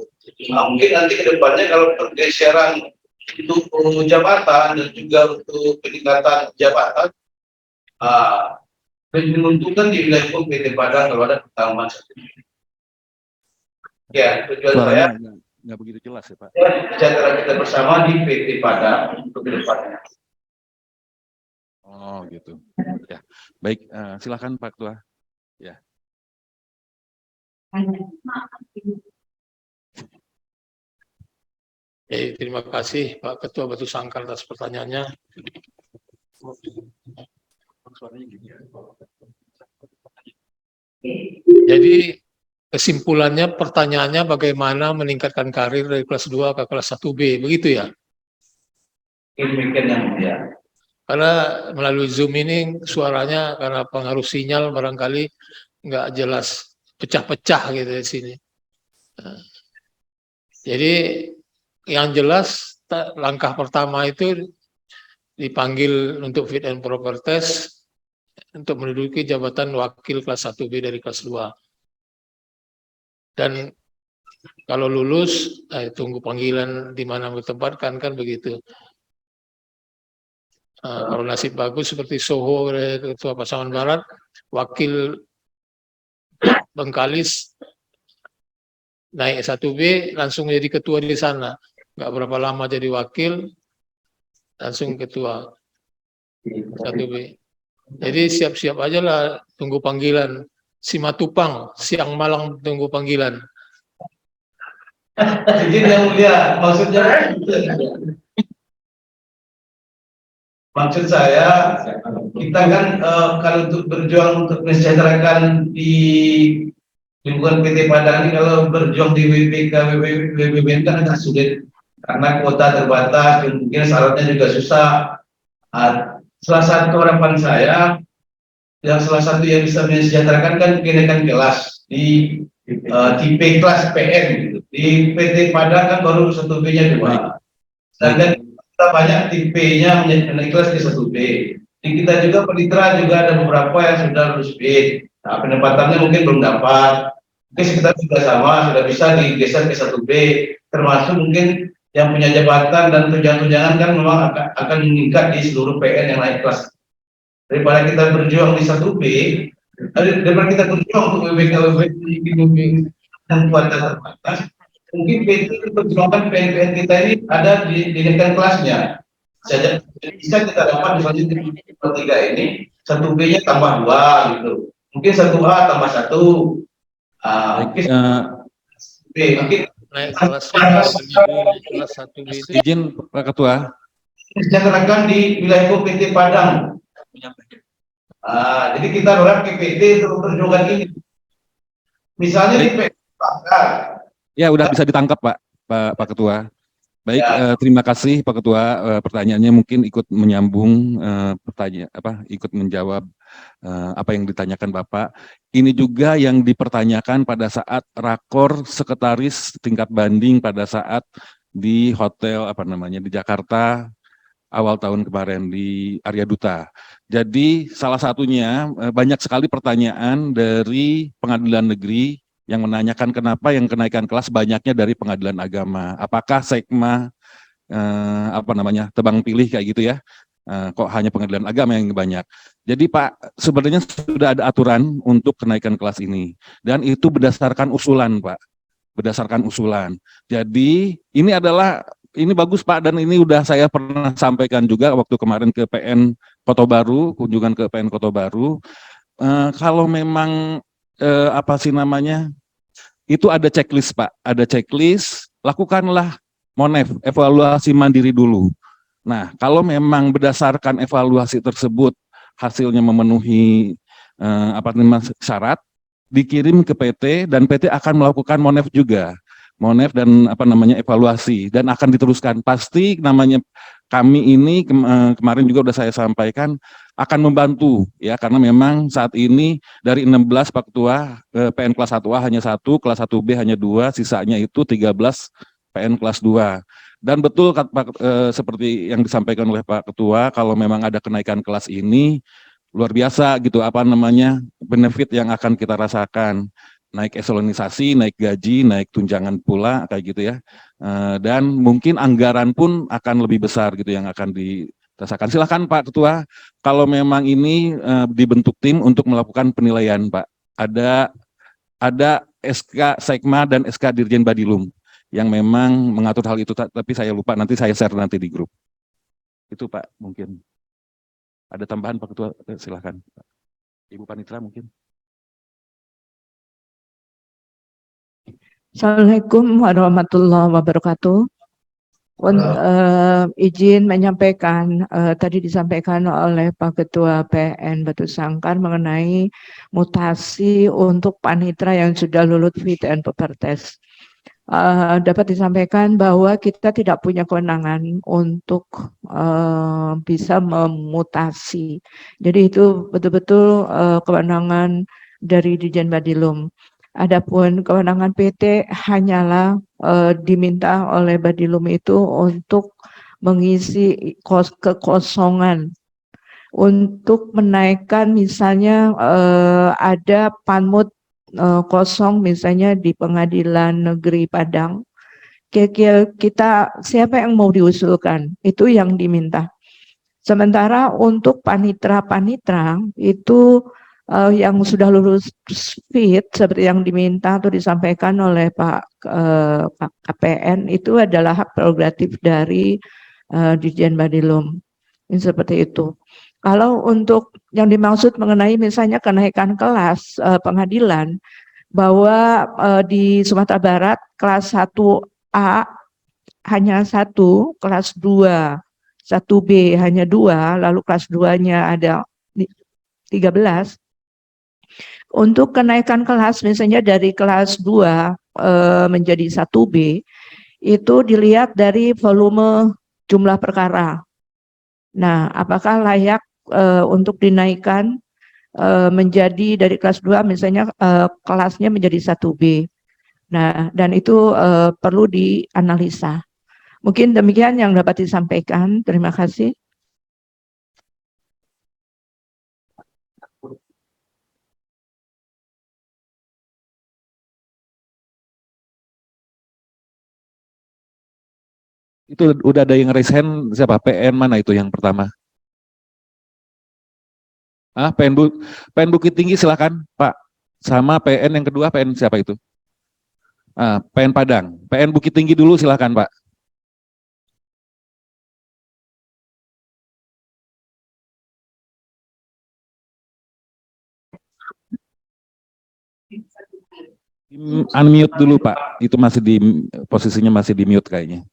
Speaker 4: Nah, mungkin nanti ke depannya kalau pergeseran untuk jabatan dan juga untuk peningkatan jabatan, menguntungkan di wilayah hukum PT Padang kalau ada pertambahan 1B. Ya, tujuan saya
Speaker 3: nggak begitu jelas ya Pak.
Speaker 4: Bicara kita bersama di PT Padang untuk ke depannya.
Speaker 3: Oh gitu. Ya, baik. Silakan Pak Ketua. Ya.
Speaker 1: Terima kasih Pak Ketua Batu Sangkar atas pertanyaannya. Jadi kesimpulannya pertanyaannya bagaimana meningkatkan karir dari kelas 2 ke kelas 1B, begitu ya?
Speaker 4: Demikian yang mulia.
Speaker 1: Karena melalui Zoom ini suaranya karena pengaruh sinyal barangkali nggak jelas, pecah-pecah gitu di sini. Nah, jadi yang jelas langkah pertama itu dipanggil untuk fit and proper test untuk menduduki jabatan wakil kelas 1B dari kelas 2. Dan kalau lulus, tunggu panggilan di mana ditempatkan, kan begitu. Kalau nasib bagus seperti Soho, Ketua Pasaman Barat, wakil Bengkalis naik 1B, langsung jadi ketua di sana. Nggak berapa lama jadi wakil, langsung ketua 1B. Jadi siap-siap aja lah, tunggu panggilan. Simatupang, siang malam tunggu panggilan.
Speaker 4: Izin yang mulia, maksud saya kita kan kalau untuk berjuang untuk mensejahterakan di lingkungan PT Padang ini, kalau berjuang di WPK, WBBN kan agak sulit karena kuota terbatas, mungkin syaratnya juga susah. Salah satu harapan saya, yang salah satu yang bisa mensejahterakan kan kenaikan kelas di tipe kelas PN gitu. Di PT Padang kan baru 1B-nya 2. Sedangkan kita banyak tipe-nya menjadi kelas di 1B. Di kita juga penitra juga ada beberapa yang sudah lulus B. Nah, penempatannya mungkin belum dapat. Mungkin kita juga sama, sudah bisa digeser ke 1B. Termasuk mungkin yang punya jabatan dan tunjangan-tunjangan kan memang akan meningkat di seluruh PN yang naik kelas. Daripada kita berjuang di 1B, daripada kita berjuang untuk WBK dan kuota terbatas, mungkin PT perjuangan PN kita ini ada di dinaikkan kelasnya. Saja bisa kita dapat misalnya di 3 ini 1B-nya tambah 2 gitu. Mungkin 1A tambah 1. Mungkin
Speaker 1: Naik kelas 1B itu.
Speaker 3: Izin Pak Ketua.
Speaker 4: Disejahterakan di wilayah hukum PT Padang. Jadi kita berharap ke PT untuk perjuangan ini. Misalnya di PT Padang.
Speaker 3: Ya, udah bisa ditangkap Pak Ketua. Baik, ya. Terima kasih Pak Ketua. Pertanyaannya mungkin ikut menyambung ikut menjawab apa yang ditanyakan Bapak. Ini juga yang dipertanyakan pada saat rakor sekretaris tingkat banding pada saat di hotel di Jakarta awal tahun kemarin di Arya Duta. Jadi salah satunya banyak sekali pertanyaan dari pengadilan negeri yang menanyakan kenapa yang kenaikan kelas banyaknya dari pengadilan agama. Apakah sekma tebang pilih kayak gitu ya? Kok hanya pengadilan agama yang banyak? Jadi Pak, sebenarnya sudah ada aturan untuk kenaikan kelas ini. Dan itu berdasarkan usulan Pak. Berdasarkan usulan. Jadi ini bagus Pak, dan ini udah saya pernah sampaikan juga waktu kemarin ke PN Kota Baru, kunjungan ke PN Kota Baru. Kalau memang itu ada checklist Pak, ada checklist, lakukanlah monef, evaluasi mandiri dulu. Nah, kalau memang berdasarkan evaluasi tersebut hasilnya memenuhi syarat, dikirim ke PT dan PT akan melakukan monef juga. Monef dan evaluasi, dan akan diteruskan. Pasti namanya kami ini kemarin juga sudah saya sampaikan akan membantu ya, karena memang saat ini dari 16 Pak Ketua, PN kelas 1A hanya 1, kelas 1B hanya 2, sisanya itu 13 PN kelas 2. Dan betul seperti yang disampaikan oleh Pak Ketua, kalau memang ada kenaikan kelas ini luar biasa gitu, apa namanya, benefit yang akan kita rasakan, naik eselonisasi, naik gaji, naik tunjangan pula kayak gitu ya. Dan mungkin anggaran pun akan lebih besar gitu yang akan dirasakan. Silakan Pak Ketua, kalau memang ini dibentuk tim untuk melakukan penilaian Pak. Ada SK Sekma dan SK Dirjen Badilum yang memang mengatur hal itu, tapi saya lupa, nanti saya share nanti di grup. Itu Pak, mungkin. Ada tambahan Pak Ketua, silakan. Ibu Panitra mungkin.
Speaker 5: Assalamualaikum warahmatullahi wabarakatuh. Izin menyampaikan, tadi disampaikan oleh Pak Ketua PN Batu Sangkar mengenai mutasi untuk panitra yang sudah lulus fit and proper test. Dapat disampaikan bahwa kita tidak punya kewenangan untuk bisa memutasi. Jadi itu betul-betul kewenangan dari Dirjen Badilum. Adapun kewenangan PT hanyalah diminta oleh Badilum itu untuk mengisi kekosongan, untuk menaikkan misalnya ada panmut kosong misalnya di Pengadilan Negeri Padang. Kita siapa yang mau diusulkan, itu yang diminta. Sementara untuk panitra-panitra itu yang sudah lulus fit seperti yang diminta atau disampaikan oleh Pak KPN itu adalah hak prerogatif dari Dirjen Badilum. Ini seperti itu. Kalau untuk yang dimaksud mengenai misalnya kenaikan kelas pengadilan, bahwa di Sumatera Barat kelas 1A hanya 1, kelas 2, 1B hanya 2, lalu kelas 2-nya ada 13. Untuk kenaikan kelas misalnya dari kelas 2 menjadi 1B, itu dilihat dari volume jumlah perkara. Nah, apakah layak untuk dinaikkan menjadi dari kelas 2 misalnya kelasnya menjadi 1B. Nah, dan itu perlu dianalisa. Mungkin demikian yang dapat disampaikan. Terima kasih.
Speaker 3: Itu udah ada yang raise hand, siapa? PN mana itu yang pertama? PN Bukit Tinggi silakan Pak. Sama PN yang kedua, PN siapa itu? PN Padang. PN Bukit Tinggi dulu silakan Pak. Unmute dulu Pak. Itu masih di posisinya masih di mute kayaknya.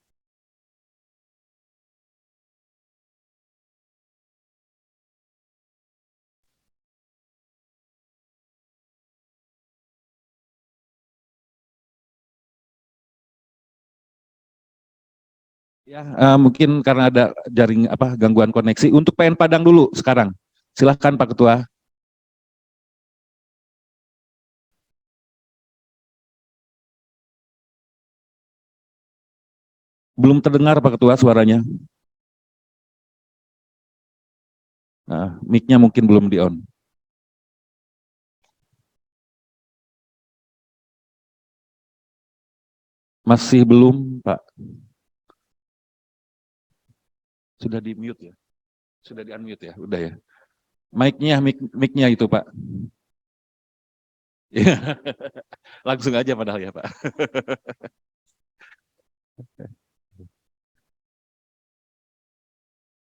Speaker 3: Ya, mungkin karena ada jaring gangguan koneksi. Untuk PN Padang dulu sekarang. Silahkan Pak Ketua. Belum terdengar Pak Ketua suaranya. Mic-nya mungkin belum di-on. Masih belum, Pak. Sudah di-mute ya? Sudah di-unmute ya? Udah ya? Mic-nya itu, Pak. Langsung aja padahal ya, Pak.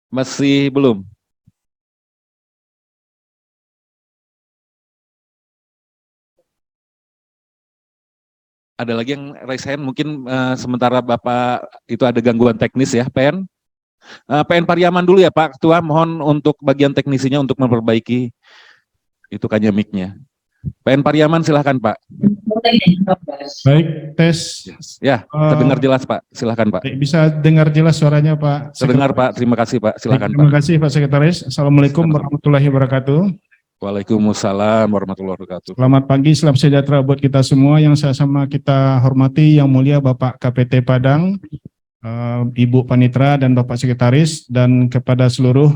Speaker 3: Masih belum? Ada lagi yang raise hand, mungkin sementara Bapak itu ada gangguan teknis ya, PN. PN Pariaman dulu ya Pak Ketua, mohon untuk bagian teknisinya untuk memperbaiki itu kayaknya mic-nya. PN Pariaman silahkan Pak.
Speaker 6: Baik, tes.
Speaker 3: Ya, terdengar jelas Pak, silahkan Pak.
Speaker 6: Baik, bisa dengar jelas suaranya Pak?
Speaker 3: Terdengar Pak, terima kasih Pak, silahkan
Speaker 6: Terima
Speaker 3: Pak.
Speaker 6: kasih Pak Sekretaris. Assalamualaikum warahmatullahi wabarakatuh.
Speaker 3: Waalaikumsalam warahmatullahi wabarakatuh.
Speaker 6: Selamat pagi, salam sejahtera buat kita semua. Yang sama kita hormati, Yang Mulia Bapak KPT Padang, Ibu Panitra dan Bapak Sekretaris, dan kepada seluruh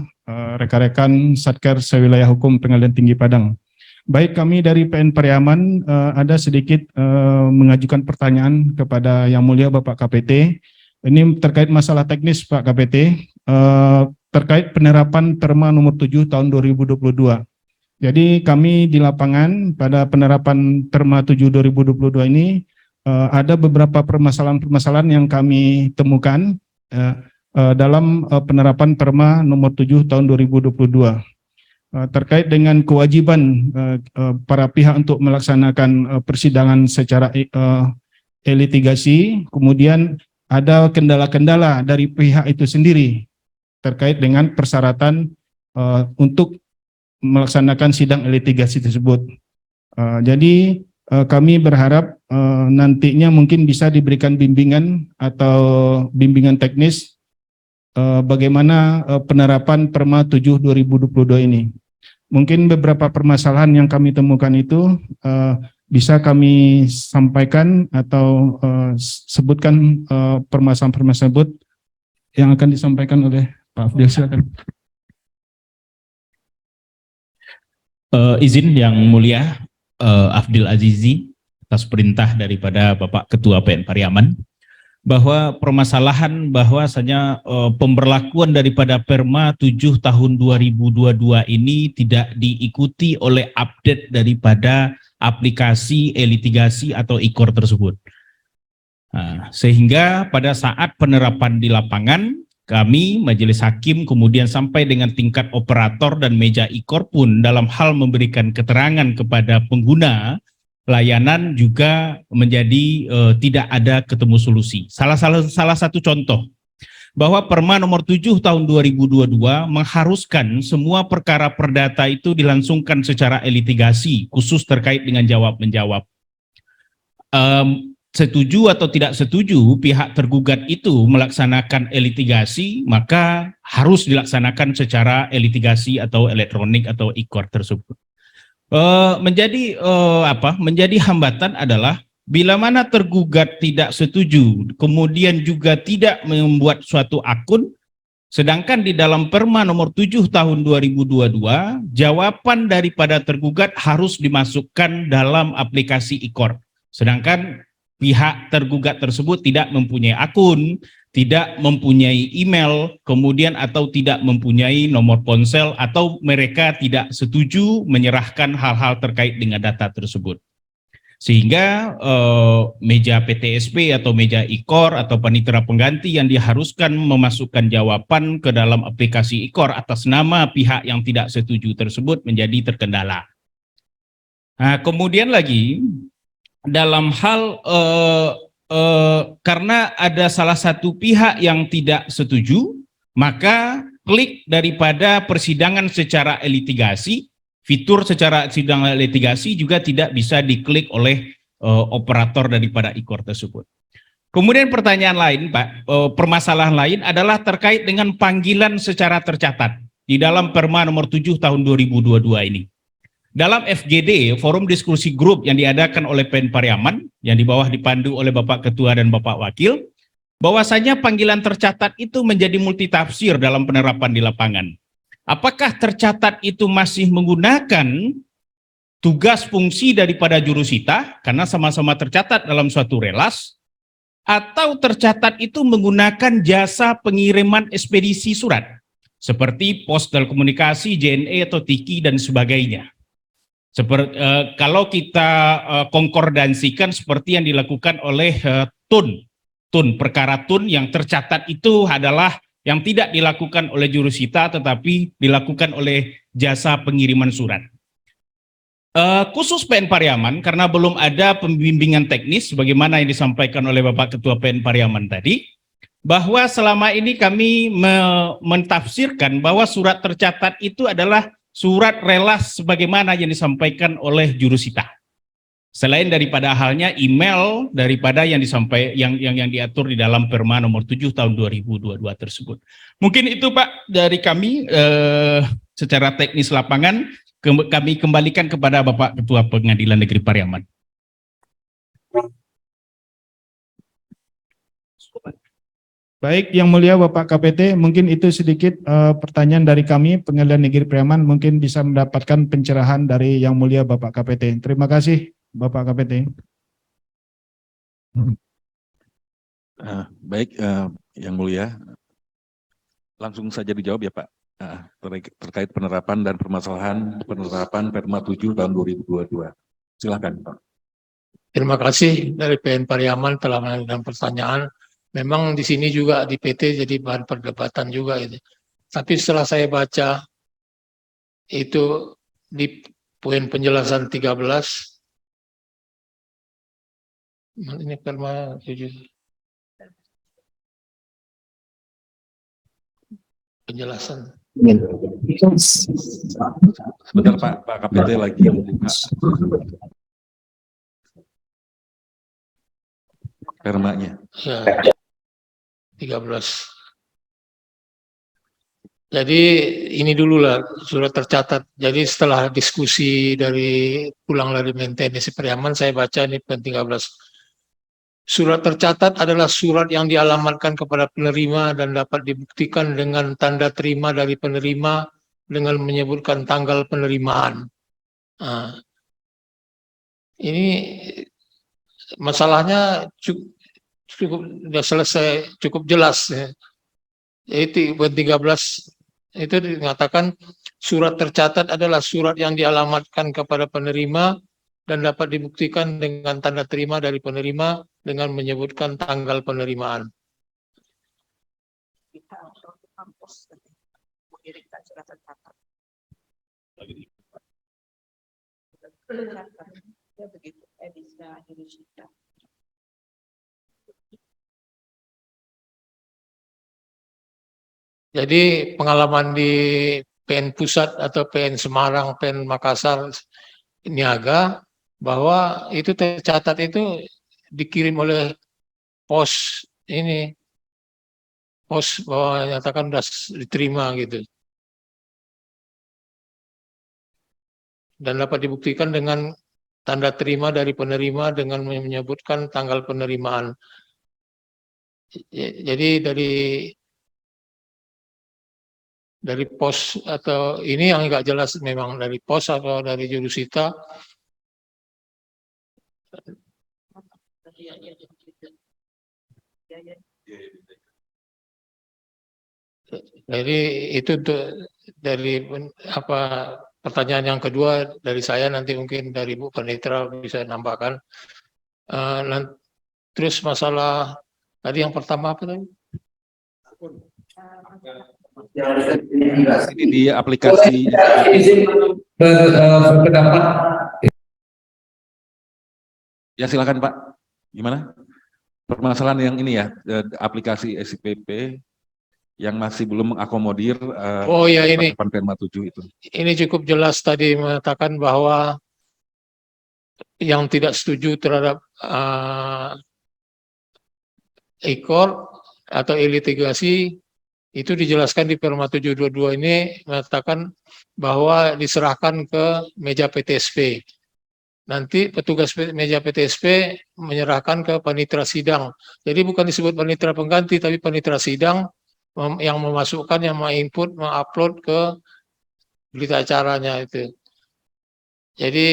Speaker 6: rekan-rekan Satker Sewilayah Hukum Pengadilan Tinggi Padang. Baik, kami dari PN Pariaman ada sedikit mengajukan pertanyaan kepada Yang Mulia Bapak KPT. Ini terkait masalah teknis Pak KPT, terkait penerapan Perma nomor 7 tahun 2022. Jadi kami di lapangan pada penerapan Perma 7 2022 ini ada beberapa permasalahan-permasalahan yang kami temukan dalam penerapan Perma nomor 7 tahun 2022. Terkait dengan kewajiban para pihak untuk melaksanakan persidangan secara e-litigasi, kemudian ada kendala-kendala dari pihak itu sendiri terkait dengan persyaratan untuk melaksanakan sidang e-litigasi tersebut. Jadi kami berharap nantinya mungkin bisa diberikan bimbingan atau bimbingan teknis bagaimana penerapan Perma 7 2022 ini. Mungkin beberapa permasalahan yang kami temukan itu bisa kami sampaikan atau sebutkan permasalahan-permasalahan tersebut yang akan disampaikan oleh Pak Afdil. Silakan.
Speaker 7: Izin Yang Mulia Afdil Azizi atas perintah daripada Bapak Ketua PN Pariaman, bahwa permasalahan bahwasanya pemberlakuan daripada Perma 7 tahun 2022 ini tidak diikuti oleh update daripada aplikasi e-litigasi atau e-court tersebut. Sehingga pada saat penerapan di lapangan, kami Majelis Hakim kemudian sampai dengan tingkat operator dan meja e-court pun dalam hal memberikan keterangan kepada pengguna layanan juga menjadi tidak ada ketemu solusi. Salah satu contoh bahwa Perma nomor 7 tahun 2022 mengharuskan semua perkara perdata itu dilangsungkan secara e-litigasi, khusus terkait dengan jawab-menjawab. Setuju atau tidak setuju pihak tergugat itu melaksanakan e-litigasi, maka harus dilaksanakan secara e-litigasi atau elektronik atau e-court tersebut. Menjadi hambatan adalah bila mana tergugat tidak setuju, kemudian juga tidak membuat suatu akun, sedangkan di dalam Perma nomor 7 tahun 2022, jawaban daripada tergugat harus dimasukkan dalam aplikasi e-court. Sedangkan pihak tergugat tersebut tidak mempunyai akun, tidak mempunyai email, kemudian atau tidak mempunyai nomor ponsel, atau mereka tidak setuju menyerahkan hal-hal terkait dengan data tersebut. Sehingga meja PTSP atau meja e-court atau panitera pengganti yang diharuskan memasukkan jawaban ke dalam aplikasi e-court atas nama pihak yang tidak setuju tersebut menjadi terkendala. Nah, kemudian lagi dalam hal karena ada salah satu pihak yang tidak setuju, maka klik daripada persidangan secara e-litigasi, fitur secara sidang litigasi juga tidak bisa diklik oleh operator daripada e-court tersebut. Kemudian pertanyaan lain Pak, permasalahan lain adalah terkait dengan panggilan secara tercatat di dalam Perma nomor 7 tahun 2022 ini. Dalam FGD, Forum Diskusi Grup yang diadakan oleh PN Pariaman, yang di bawah dipandu oleh Bapak Ketua dan Bapak Wakil, bahwasanya panggilan tercatat itu menjadi multitafsir dalam penerapan di lapangan. Apakah tercatat itu masih menggunakan tugas fungsi daripada jurusita, karena sama-sama tercatat dalam suatu relas, atau tercatat itu menggunakan jasa pengiriman ekspedisi surat, seperti pos telekomunikasi, JNE atau TIKI dan sebagainya. Seperti kalau kita konkordansikan seperti yang dilakukan oleh perkara TUN yang tercatat itu adalah yang tidak dilakukan oleh jurusita tetapi dilakukan oleh jasa pengiriman surat. Khusus PN Pariaman, karena belum ada pembimbingan teknis sebagaimana yang disampaikan oleh Bapak Ketua PN Pariaman tadi, bahwa selama ini kami mentafsirkan bahwa surat tercatat itu adalah surat relas sebagaimana yang disampaikan oleh jurusita. Selain daripada halnya email daripada yang yang diatur di dalam Perma nomor 7 tahun 2022 tersebut. Mungkin itu Pak dari kami secara teknis lapangan. Kami kembalikan kepada Bapak Ketua Pengadilan Negeri Pariaman.
Speaker 6: Baik, Yang Mulia Bapak KPT, mungkin itu sedikit pertanyaan dari kami, Pengadilan Negeri Pariaman, mungkin bisa mendapatkan pencerahan dari Yang Mulia Bapak KPT. Terima kasih, Bapak KPT.
Speaker 3: Baik, Yang Mulia, langsung saja dijawab ya Pak, terkait penerapan dan permasalahan penerapan Perma 7 tahun 2022. Silakan Pak.
Speaker 1: Terima kasih dari PN Pariaman telah menanyakan pertanyaan. Memang di sini juga di PT jadi bahan perdebatan juga itu. Tapi setelah saya baca itu di poin penjelasan 13, ini Perma 7. Penjelasan.
Speaker 3: Sebentar Pak KPT lagi membuka permanya.
Speaker 1: Ya, 13. Jadi ini dulu lah surat tercatat. Jadi setelah diskusi dari pulang dari maintenance Pariaman, saya baca ini poin 13. Surat tercatat adalah surat yang dialamatkan kepada penerima dan dapat dibuktikan dengan tanda terima dari penerima dengan menyebutkan tanggal penerimaan. Nah, ini masalahnya cukup sudah selesai, cukup jelas. Ya. Itu poin 13 itu dikatakan surat tercatat adalah surat yang dialamatkan kepada penerima dan dapat dibuktikan dengan tanda terima dari penerima dengan menyebutkan tanggal penerimaan. Jadi pengalaman di PN Pusat atau PN Semarang, PN Makassar, Niaga, bahwa itu tercatat itu dikirim oleh pos ini, pos bahwa nyatakan sudah diterima gitu. Dan dapat dibuktikan dengan tanda terima dari penerima dengan menyebutkan tanggal penerimaan. Jadi dari pos atau ini yang nggak jelas memang dari pos atau dari jurusita. Jadi itu dari apa pertanyaan yang kedua dari saya, nanti mungkin dari Bu Panitra bisa nambahkan. Terus masalah tadi yang pertama apa tadi?
Speaker 3: Ini di aplikasi.
Speaker 8: Berpendapat.
Speaker 3: Ya silakan Pak. Gimana? Permasalahan yang ini ya, aplikasi SIPP yang masih belum mengakomodir
Speaker 1: Oh ya ini.
Speaker 3: Perma 7 itu.
Speaker 1: Ini cukup jelas tadi mengatakan bahwa yang tidak setuju terhadap e-court atau e-litigasi itu dijelaskan di Perma 722 ini mengatakan bahwa diserahkan ke meja PTSP. Nanti petugas meja PTSP menyerahkan ke panitera sidang. Jadi bukan disebut panitera pengganti, tapi panitera sidang yang memasukkan, yang menginput, mengupload ke berita acaranya itu. Jadi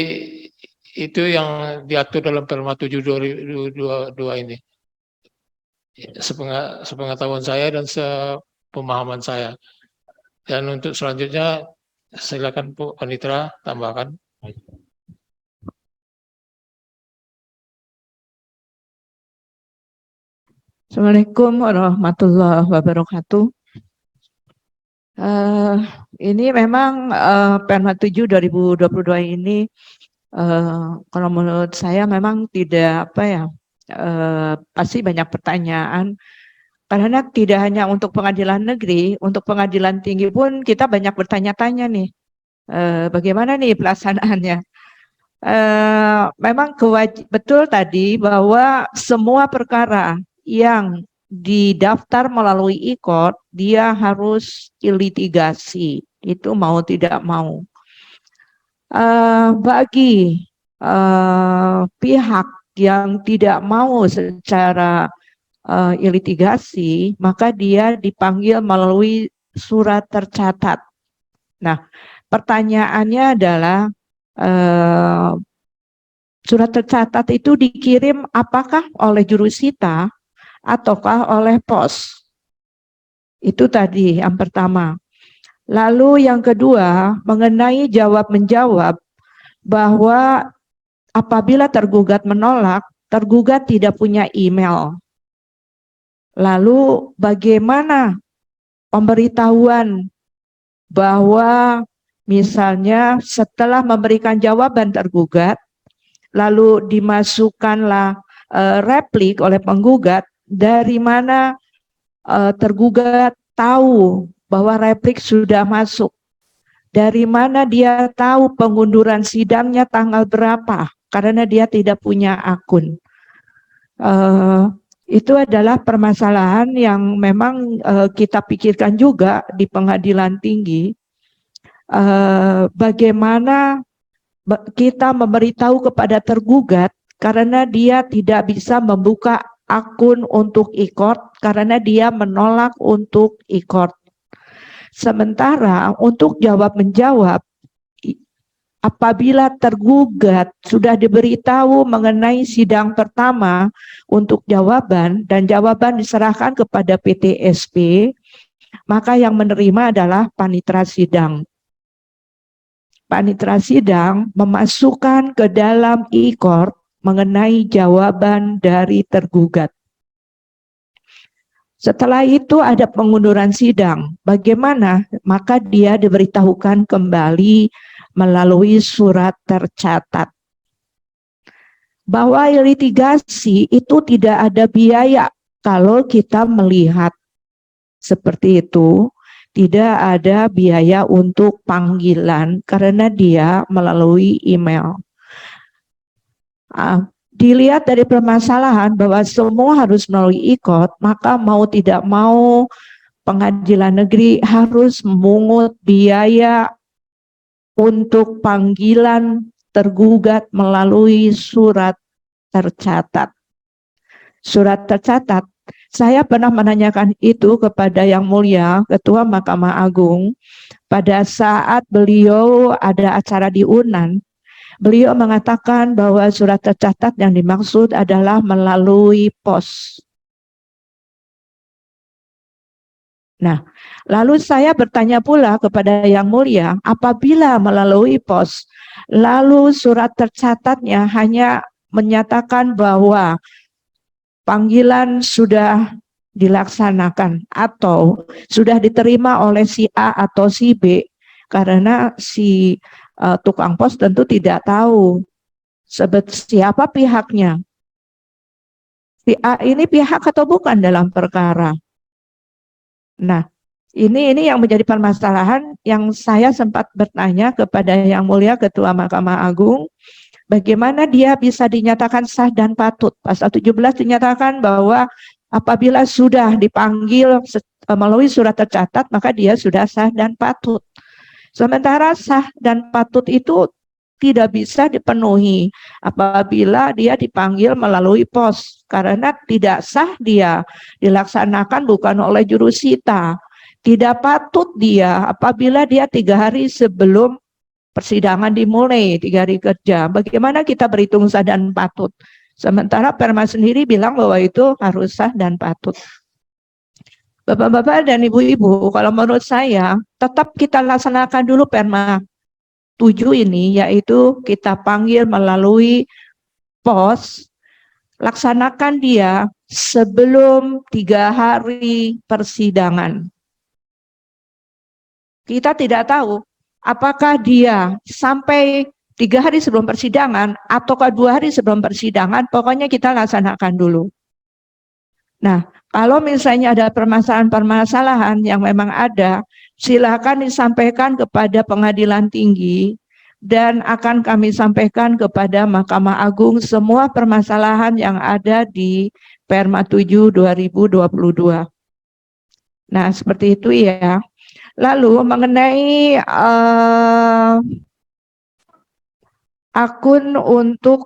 Speaker 1: itu yang diatur dalam Perma 722 ini. Sepengetahuan saya dan sepemahaman saya. Dan untuk selanjutnya silakan Bu Panitera tambahkan.
Speaker 5: Assalamualaikum warahmatullahi wabarakatuh. Ini memang Perma 7 2022 ini kalau menurut saya memang tidak pasti banyak pertanyaan karena tidak hanya untuk pengadilan negeri, untuk pengadilan tinggi pun kita banyak bertanya-tanya nih. Bagaimana nih pelaksanaannya? Memang betul tadi bahwa semua perkara yang didaftar melalui e-court dia harus litigasi, itu mau tidak mau. Bagi pihak yang tidak mau secara litigasi, maka dia dipanggil melalui surat tercatat. Nah, pertanyaannya adalah surat tercatat itu dikirim apakah oleh jurusita ataukah oleh pos? Itu tadi yang pertama. Lalu yang kedua, mengenai jawab-menjawab bahwa apabila tergugat menolak, tergugat tidak punya email. Lalu bagaimana pemberitahuan bahwa misalnya setelah memberikan jawaban tergugat, lalu dimasukkanlah replik oleh penggugat, dari mana tergugat tahu bahwa replik sudah masuk, dari mana dia tahu pengunduran sidangnya tanggal berapa, karena dia tidak punya akun. Itu adalah permasalahan yang memang kita pikirkan juga di pengadilan tinggi. Bagaimana kita memberitahu kepada tergugat karena dia tidak bisa membuka akun untuk e-court karena dia menolak untuk e-court. Sementara untuk jawab-menjawab, apabila tergugat sudah diberitahu mengenai sidang pertama untuk jawaban dan jawaban diserahkan kepada PTSP, maka yang menerima adalah panitera sidang. Panitera sidang memasukkan ke dalam e-court mengenai jawaban dari tergugat. Setelah itu ada pengunduran sidang. Bagaimana? Maka dia diberitahukan kembali melalui surat tercatat. Bahwa litigasi itu tidak ada biaya kalau kita melihat seperti itu. Tidak ada biaya untuk panggilan karena dia melalui email. Dilihat dari permasalahan bahwa semua harus melalui e-court, maka mau tidak mau pengadilan negeri harus memungut biaya untuk panggilan tergugat melalui surat tercatat. Surat tercatat. Saya pernah menanyakan itu kepada Yang Mulia Ketua Mahkamah Agung pada saat beliau ada acara di UNAN. Beliau mengatakan bahwa surat tercatat yang dimaksud adalah melalui pos. Nah, lalu saya bertanya pula kepada Yang Mulia, apabila melalui pos, lalu surat tercatatnya hanya menyatakan bahwa panggilan sudah dilaksanakan atau sudah diterima oleh si A atau si B, karena si tukang pos tentu tidak tahu siapa pihaknya. Si A ini pihak atau bukan dalam perkara. Nah, ini yang menjadi permasalahan yang saya sempat bertanya kepada Yang Mulia Ketua Mahkamah Agung. Bagaimana dia bisa dinyatakan sah dan patut? Pasal 17 dinyatakan bahwa apabila sudah dipanggil melalui surat tercatat, maka dia sudah sah dan patut. Sementara sah dan patut itu tidak bisa dipenuhi apabila dia dipanggil melalui pos. Karena tidak sah dia dilaksanakan bukan oleh jurusita. Tidak patut dia apabila dia 3 hari sebelum persidangan dimulai, 3 hari kerja. Bagaimana kita berhitung sah dan patut? Sementara Perma sendiri bilang bahwa itu harus sah dan patut. Bapak-bapak dan ibu-ibu, kalau menurut saya, tetap kita laksanakan dulu Perma 7 ini, yaitu kita panggil melalui pos, laksanakan dia sebelum 3 hari persidangan. Kita tidak tahu apakah dia sampai 3 hari sebelum persidangan ataukah 2 hari sebelum persidangan, pokoknya kita laksanakan dulu. Nah, kalau misalnya ada permasalahan-permasalahan yang memang ada, silakan disampaikan kepada pengadilan tinggi dan akan kami sampaikan kepada Mahkamah Agung semua permasalahan yang ada di Perma 7 2022. Nah, seperti itu ya. Lalu mengenai akun untuk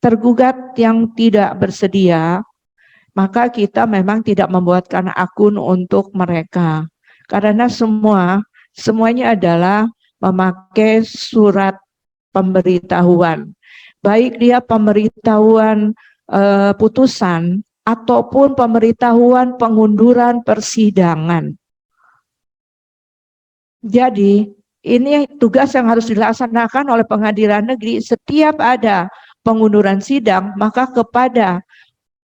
Speaker 5: tergugat yang tidak bersedia, maka kita memang tidak membuatkan akun untuk mereka. Karena semuanya adalah memakai surat pemberitahuan. Baik dia pemberitahuan putusan ataupun pemberitahuan pengunduran persidangan. Jadi, ini tugas yang harus dilaksanakan oleh pengadilan negeri. Setiap ada pengunduran sidang, maka kepada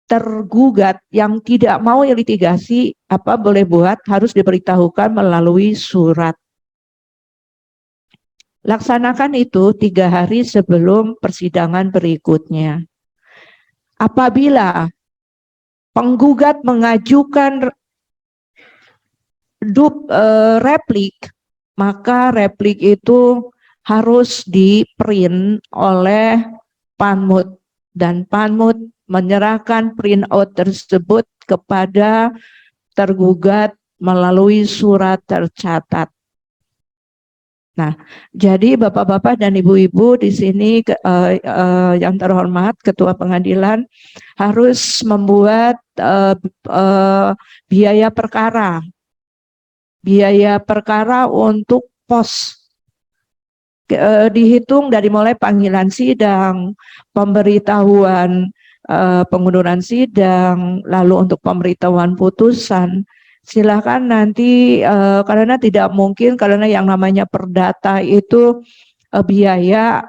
Speaker 5: tergugat yang tidak mau litigasi, apa boleh buat, harus diberitahukan melalui surat. Laksanakan itu 3 hari sebelum persidangan berikutnya. Apabila penggugat mengajukan replik, maka replik itu harus di-print oleh Panmut, dan Panmut menyerahkan printout tersebut kepada tergugat melalui surat tercatat. Nah, jadi Bapak-bapak dan Ibu-ibu di sini yang terhormat Ketua Pengadilan harus membuat biaya perkara untuk pos, dihitung dari mulai panggilan sidang, pemberitahuan pengunduran sidang, lalu untuk pemberitahuan putusan. Silakan nanti karena tidak mungkin, karena yang namanya perdata itu biaya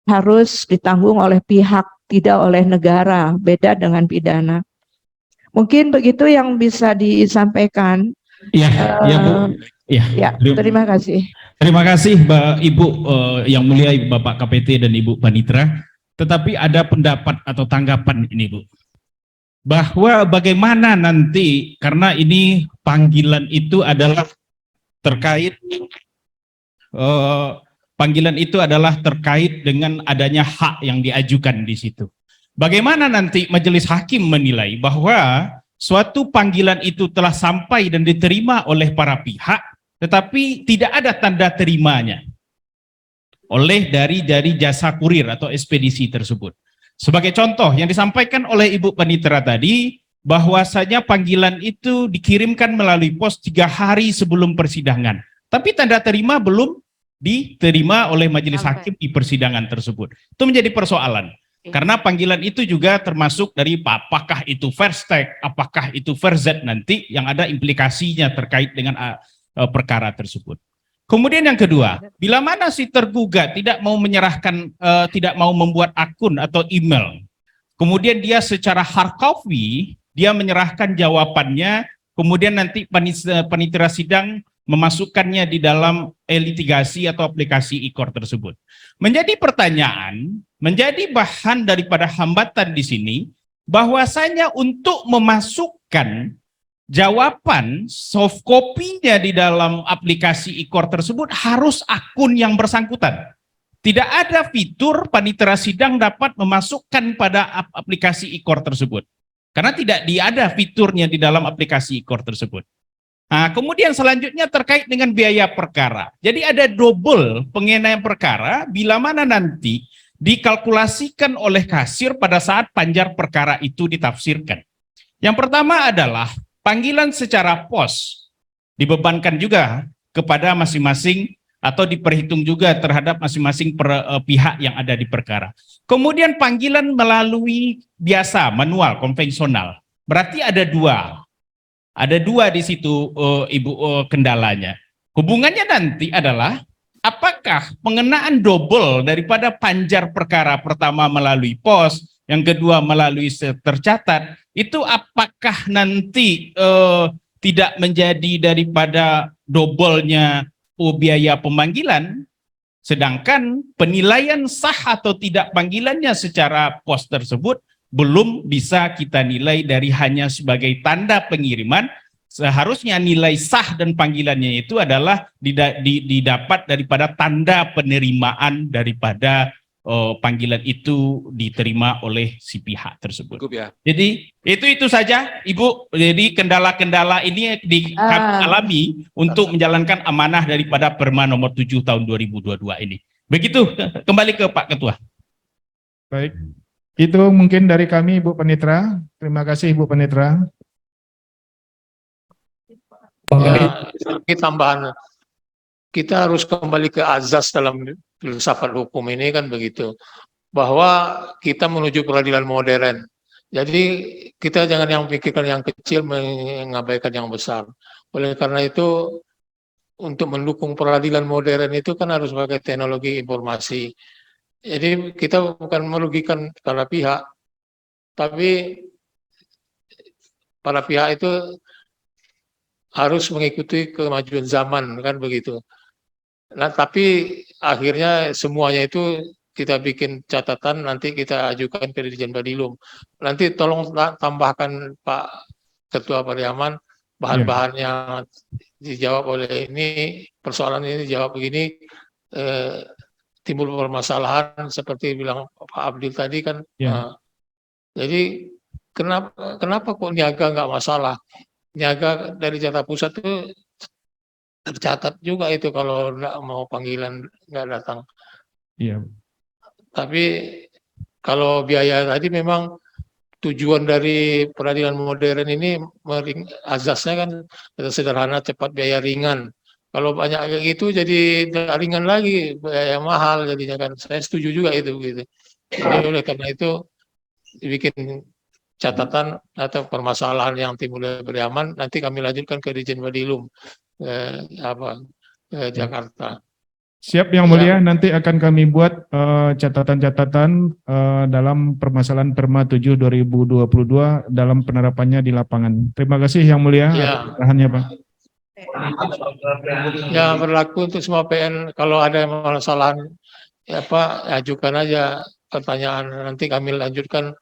Speaker 5: harus ditanggung oleh pihak, tidak oleh negara, beda dengan pidana. Mungkin begitu yang bisa disampaikan.
Speaker 7: Ya, ya Bu.
Speaker 5: Ya, terima kasih.
Speaker 7: Terima kasih Ibu yang mulia Bapak KPT dan Ibu Panitra. Tetapi ada pendapat atau tanggapan ini Bu, bahwa bagaimana nanti, karena ini panggilan itu adalah terkait dengan adanya hak yang diajukan di situ. Bagaimana nanti majelis hakim menilai bahwa suatu panggilan itu telah sampai dan diterima oleh para pihak, tetapi tidak ada tanda terimanya oleh dari jasa kurir atau ekspedisi tersebut. Sebagai contoh yang disampaikan oleh Ibu Panitra tadi, bahwasanya panggilan itu dikirimkan melalui pos 3 hari sebelum persidangan, tapi tanda terima belum diterima oleh majelis hakim di persidangan tersebut. Itu menjadi persoalan. Karena panggilan itu juga termasuk dari apakah itu first take, apakah itu first Z nanti yang ada implikasinya terkait dengan perkara tersebut. Kemudian yang kedua, bila mana si tergugat tidak mau menyerahkan, tidak mau membuat akun atau email, kemudian dia secara hard copy, dia menyerahkan jawabannya, kemudian nanti panitia sidang memasukkannya di dalam litigasi atau aplikasi e-court tersebut. Menjadi pertanyaan, menjadi bahan daripada hambatan di sini, bahwasanya untuk memasukkan jawaban soft copy-nya di dalam aplikasi e-court tersebut harus akun yang bersangkutan. Tidak ada fitur panitia sidang dapat memasukkan pada aplikasi e-court tersebut. Karena tidak ada fiturnya di dalam aplikasi e-court tersebut. Nah, kemudian selanjutnya terkait dengan biaya perkara. Jadi ada double pengenaian perkara bila mana nanti dikalkulasikan oleh kasir pada saat panjar perkara itu ditafsirkan. Yang pertama adalah panggilan secara pos dibebankan juga kepada masing-masing atau diperhitung juga terhadap masing-masing pihak yang ada di perkara. Kemudian panggilan melalui biasa, manual, konvensional. Berarti ada dua. Ada dua di situ Ibu kendalanya. Hubungannya nanti adalah apakah pengenaan double daripada panjar perkara pertama melalui pos, yang kedua melalui tercatat, itu apakah nanti tidak menjadi daripada doublenya biaya pemanggilan, sedangkan penilaian sah atau tidak panggilannya secara pos tersebut belum bisa kita nilai dari hanya sebagai tanda pengiriman. Seharusnya nilai sah dan panggilannya itu adalah didapat daripada tanda penerimaan daripada panggilan itu diterima oleh si pihak tersebut.
Speaker 3: Cukup ya.
Speaker 7: Jadi itu saja Ibu. Jadi kendala-kendala ini kami alami untuk menjalankan amanah daripada Perma nomor 7 tahun 2022 ini. Begitu, kembali ke Pak Ketua.
Speaker 6: Baik, itu mungkin dari kami Ibu Panitra. Terima kasih Ibu Panitra.
Speaker 1: Ya, ini tambahan. Kita harus kembali ke azas dalam filsafat hukum ini kan begitu. Bahwa kita menuju peradilan modern. Jadi kita jangan yang pikirkan yang kecil mengabaikan yang besar. Oleh karena itu untuk mendukung peradilan modern itu kan harus pakai teknologi informasi. Jadi kita bukan merugikan para pihak, tapi para pihak itu harus mengikuti kemajuan zaman kan begitu. Nah, tapi akhirnya semuanya itu kita bikin catatan, nanti kita ajukan ke Dirjen Badilum. Nanti tolong tambahkan Pak Ketua Pariaman bahan-bahan yang dijawab oleh ini, persoalan ini dijawab begini, timbul permasalahan seperti bilang Pak Abdul tadi kan. Jadi kenapa kok niaga nggak masalah? Niaga dari Jakarta Pusat itu tercatat juga itu kalau nggak mau panggilan nggak datang.
Speaker 6: Iya.
Speaker 1: Tapi kalau biaya tadi memang tujuan dari peradilan modern ini azasnya kan sederhana, cepat, biaya ringan. Kalau banyak kayak gitu jadi ringan lagi, biaya mahal jadinya kan. Saya setuju juga itu gitu. Jadi oleh karena itu dibikin catatan atau permasalahan yang timbul dari aman, nanti kami lanjutkan ke Dirjen Badilum Jakarta.
Speaker 6: Siap Yang Mulia, nanti akan kami buat catatan-catatan dalam permasalahan Perma 7 2022 dalam penerapannya di lapangan. Terima kasih Yang Mulia. Arahannya Pak.
Speaker 1: Ya, berlaku untuk semua PN. Kalau ada permasalahan ya Pak, ajukan aja pertanyaan, nanti kami lanjutkan.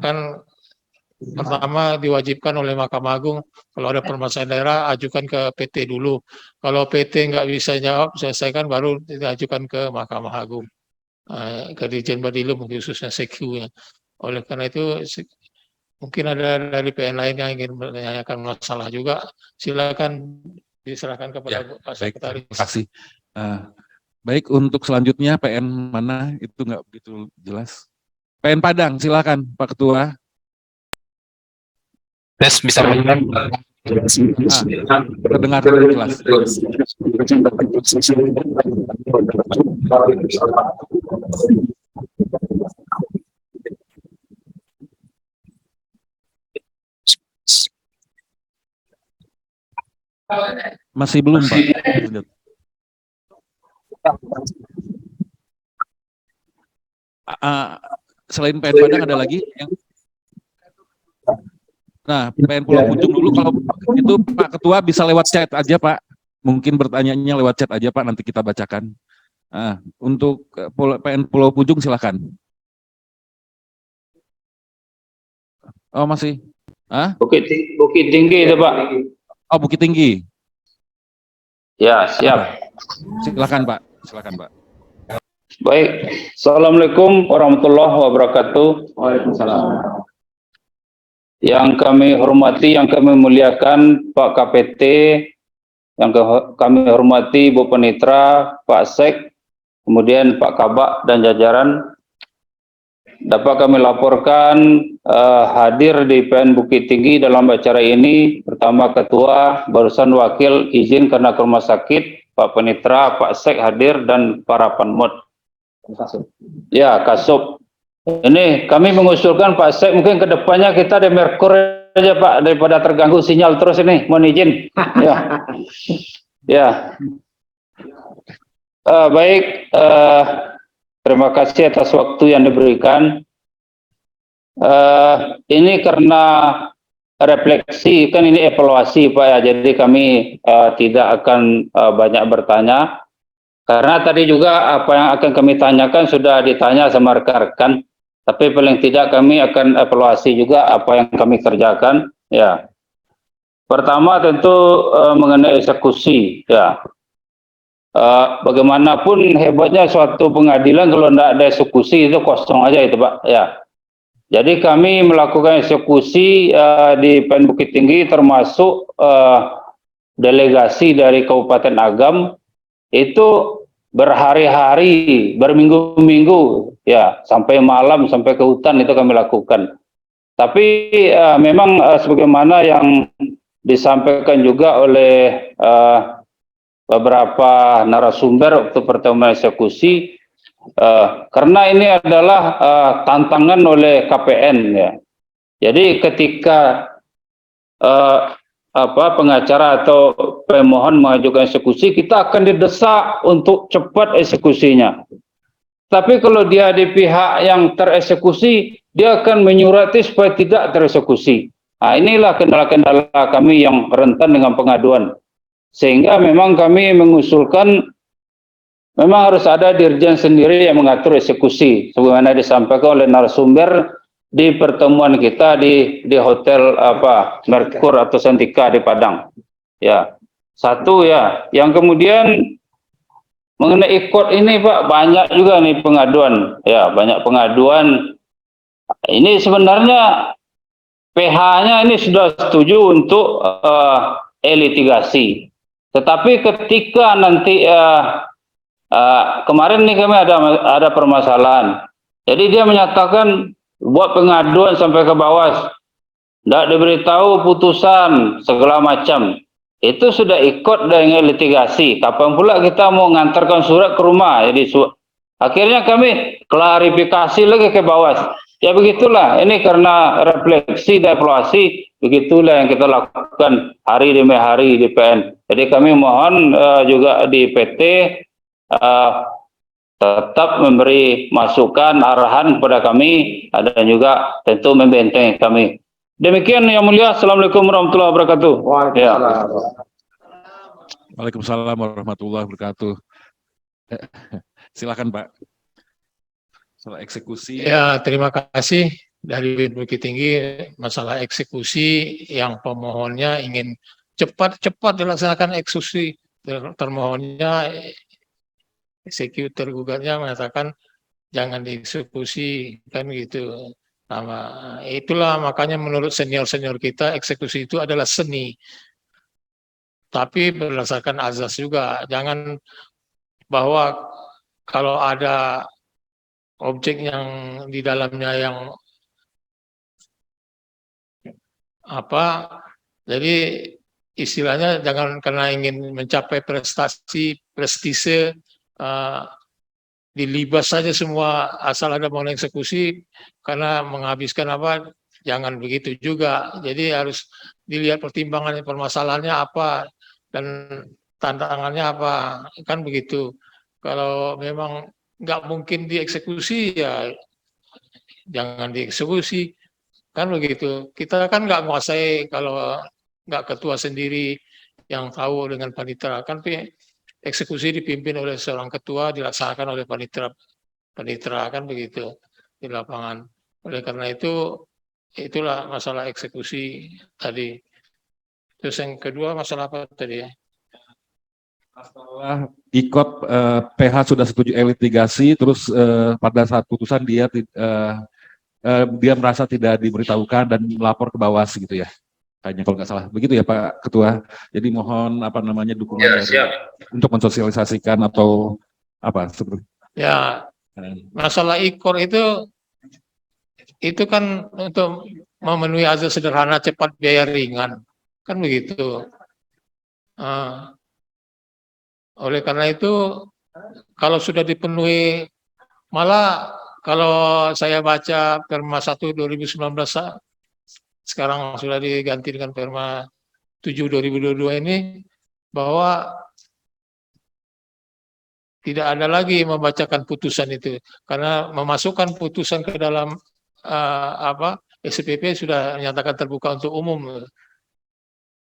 Speaker 1: Kan pertama diwajibkan oleh Mahkamah Agung, kalau ada permasalahan daerah ajukan ke PT dulu. Kalau PT nggak bisa jawab, selesaikan, baru diajukan ke Mahkamah Agung, ke Dirjen Badilum khususnya SEQ. Oleh karena itu mungkin ada dari PN lain yang ingin menanyakan masalah juga, silakan diserahkan kepada Pak Sekretaris.
Speaker 3: Terima kasih. Baik, untuk selanjutnya PN mana itu nggak begitu jelas. PN Padang, silakan Pak Ketua.
Speaker 8: Tes bisa
Speaker 3: terdengar jelas. Masih belum Pak. Selain PN Padang ada lagi yang PN Pulau Punjung dulu, kalau itu Pak Ketua bisa lewat chat aja Pak, mungkin bertanyanya lewat chat aja Pak, nanti kita bacakan. Untuk PN Pulau Punjung silakan. Oh masih?
Speaker 9: Bukit Tinggi itu Pak.
Speaker 3: Oh Bukit Tinggi.
Speaker 9: Ya siap.
Speaker 3: Silakan Pak, silakan Pak.
Speaker 9: Baik, Assalamualaikum warahmatullahi wabarakatuh. Waalaikumsalam. Yang kami hormati, yang kami muliakan Pak KPT, yang kami hormati Bu Panitra, Pak Sek, kemudian Pak Kabak dan jajaran, dapat kami laporkan hadir di PN Bukit Tinggi dalam acara ini. Pertama Ketua, barusan Wakil izin karena ke rumah sakit, Pak Panitra, Pak Sek hadir, dan para penmut. Ya, Kasub. Ini kami mengusulkan Pak Sek, mungkin kedepannya kita di Merkur aja Pak, daripada terganggu sinyal terus ini, mohon izin. Baik, terima kasih atas waktu yang diberikan. Ini karena refleksi, kan ini evaluasi Pak ya, jadi kami tidak akan banyak bertanya, karena tadi juga apa yang akan kami tanyakan sudah ditanya sama rekan-rekan. Tapi paling tidak kami akan evaluasi juga apa yang kami kerjakan. Ya, pertama tentu mengenai eksekusi. Ya, bagaimanapun hebatnya suatu pengadilan kalau tidak ada eksekusi itu kosong aja itu Pak. Ya, jadi kami melakukan eksekusi di PN Bukit Tinggi termasuk delegasi dari Kabupaten Agam itu berhari-hari, berminggu-minggu, ya sampai malam, sampai ke hutan itu kami lakukan. Tapi memang sebagaimana yang disampaikan juga oleh beberapa narasumber waktu pertemuan eksekusi, karena ini adalah tantangan oleh KPN ya. Jadi ketika pengacara atau pemohon mengajukan eksekusi, kita akan didesak untuk cepat eksekusinya. Tapi kalau dia di pihak yang tereksekusi, dia akan menyurati supaya tidak tereksekusi. Nah, inilah kendala-kendala kami yang rentan dengan pengaduan. Sehingga memang kami mengusulkan memang harus ada dirjen sendiri yang mengatur eksekusi, sebagaimana disampaikan oleh narasumber di pertemuan kita di hotel Merkur atau Santika di Padang. Ya, satu ya. Yang kemudian mengenai ikut ini Pak, banyak juga nih pengaduan. Ya, banyak pengaduan. Ini sebenarnya PH-nya ini sudah setuju untuk litigasi. Tetapi ketika nanti kemarin nih kami ada permasalahan. Jadi dia menyatakan buat pengaduan sampai ke bawah, tidak diberitahu putusan segala macam. Itu sudah ikut dengan litigasi. Kapan pula kita mau ngantarkan surat ke rumah? Jadi akhirnya kami klarifikasi lagi ke bawah. Ya begitulah. Ini karena refleksi dan evaluasi, begitulah yang kita lakukan hari demi hari di PN. Jadi kami mohon juga di PT tetap memberi masukan, arahan kepada kami, dan juga tentu membentengi kami. Demikian yang mulia. Assalamualaikum warahmatullahi wabarakatuh.
Speaker 3: Waalaikumsalam warahmatullahi wabarakatuh. Silakan Pak. Soal eksekusi.
Speaker 1: Ya, terima kasih dari Bukit Tinggi. Masalah eksekusi yang pemohonnya ingin cepat-cepat dilaksanakan eksekusi, termohonnya eksekutor gugatnya mengatakan jangan dieksekusi, kan gitu. Nah, itulah makanya menurut senior-senior kita eksekusi itu adalah seni. Tapi berdasarkan azas juga, jangan bahwa kalau ada objek yang di dalamnya yang jadi istilahnya jangan karena ingin mencapai prestasi, prestise, dilibas saja semua asal ada mau eksekusi karena menghabiskan jangan begitu juga. Jadi harus dilihat pertimbangannya, permasalahannya apa dan tantangannya apa, kan begitu. Kalau memang nggak mungkin dieksekusi ya jangan dieksekusi, kan begitu. Kita kan nggak menguasai, kalau nggak ketua sendiri yang tahu dengan panitera, kan eksekusi dipimpin oleh seorang ketua, dilaksanakan oleh panitera, kan begitu di lapangan. Oleh karena itu, itulah masalah eksekusi tadi. Terus yang kedua masalah apa tadi ya?
Speaker 3: Masalah ikut PH sudah setuju litigasi, terus pada saat putusan dia merasa tidak diberitahukan dan melapor ke Bawaslu gitu ya. Kayaknya kalau nggak salah begitu ya Pak Ketua. Jadi mohon dukungan untuk mensosialisasikan atau seperti.
Speaker 1: Ya, masalah ikor itu kan untuk memenuhi azas sederhana, cepat, biaya ringan, kan begitu. Oleh karena itu kalau sudah dipenuhi, malah kalau saya baca Perma 1 2019 sekarang sudah diganti dengan Perma 7 2022 ini, bahwa tidak ada lagi membacakan putusan itu, karena memasukkan putusan ke dalam SPP sudah menyatakan terbuka untuk umum.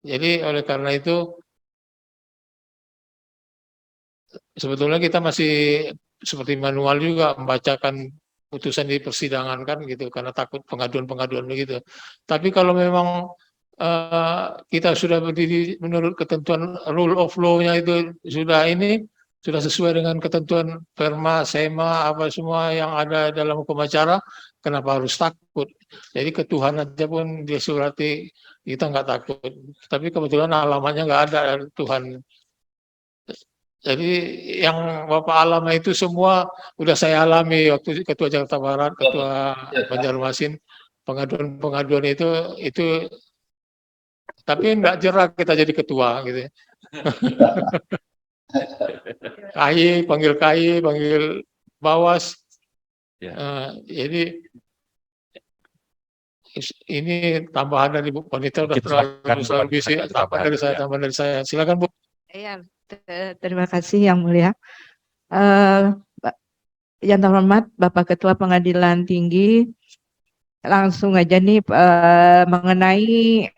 Speaker 1: Jadi oleh karena itu sebetulnya kita masih seperti manual juga membacakan putusan di persidangan kan gitu, karena takut pengaduan-pengaduan begitu. Tapi kalau memang kita sudah berdiri menurut ketentuan rule of law-nya itu sudah sesuai dengan ketentuan perma, sema, apa semua yang ada dalam hukum acara, kenapa harus takut? Jadi ketuhanan aja pun dia surati, kita nggak takut. Tapi kebetulan alamannya nggak ada Tuhan. Jadi yang Bapak alami itu semua udah saya alami waktu Ketua Jakarta Barat, Ketua Banjarmasin, pengaduan-pengaduan itu tapi nggak jerak kita jadi ketua gitu. Panggil KAI, panggil Bawas. Jadi ini tambahan dari Bu Panitra udah terlalu bisik. Tambahan dari saya. Silakan Bu.
Speaker 5: Iya, terima kasih Yang Mulia. Yang terhormat Bapak Ketua Pengadilan Tinggi, langsung aja nih mengenai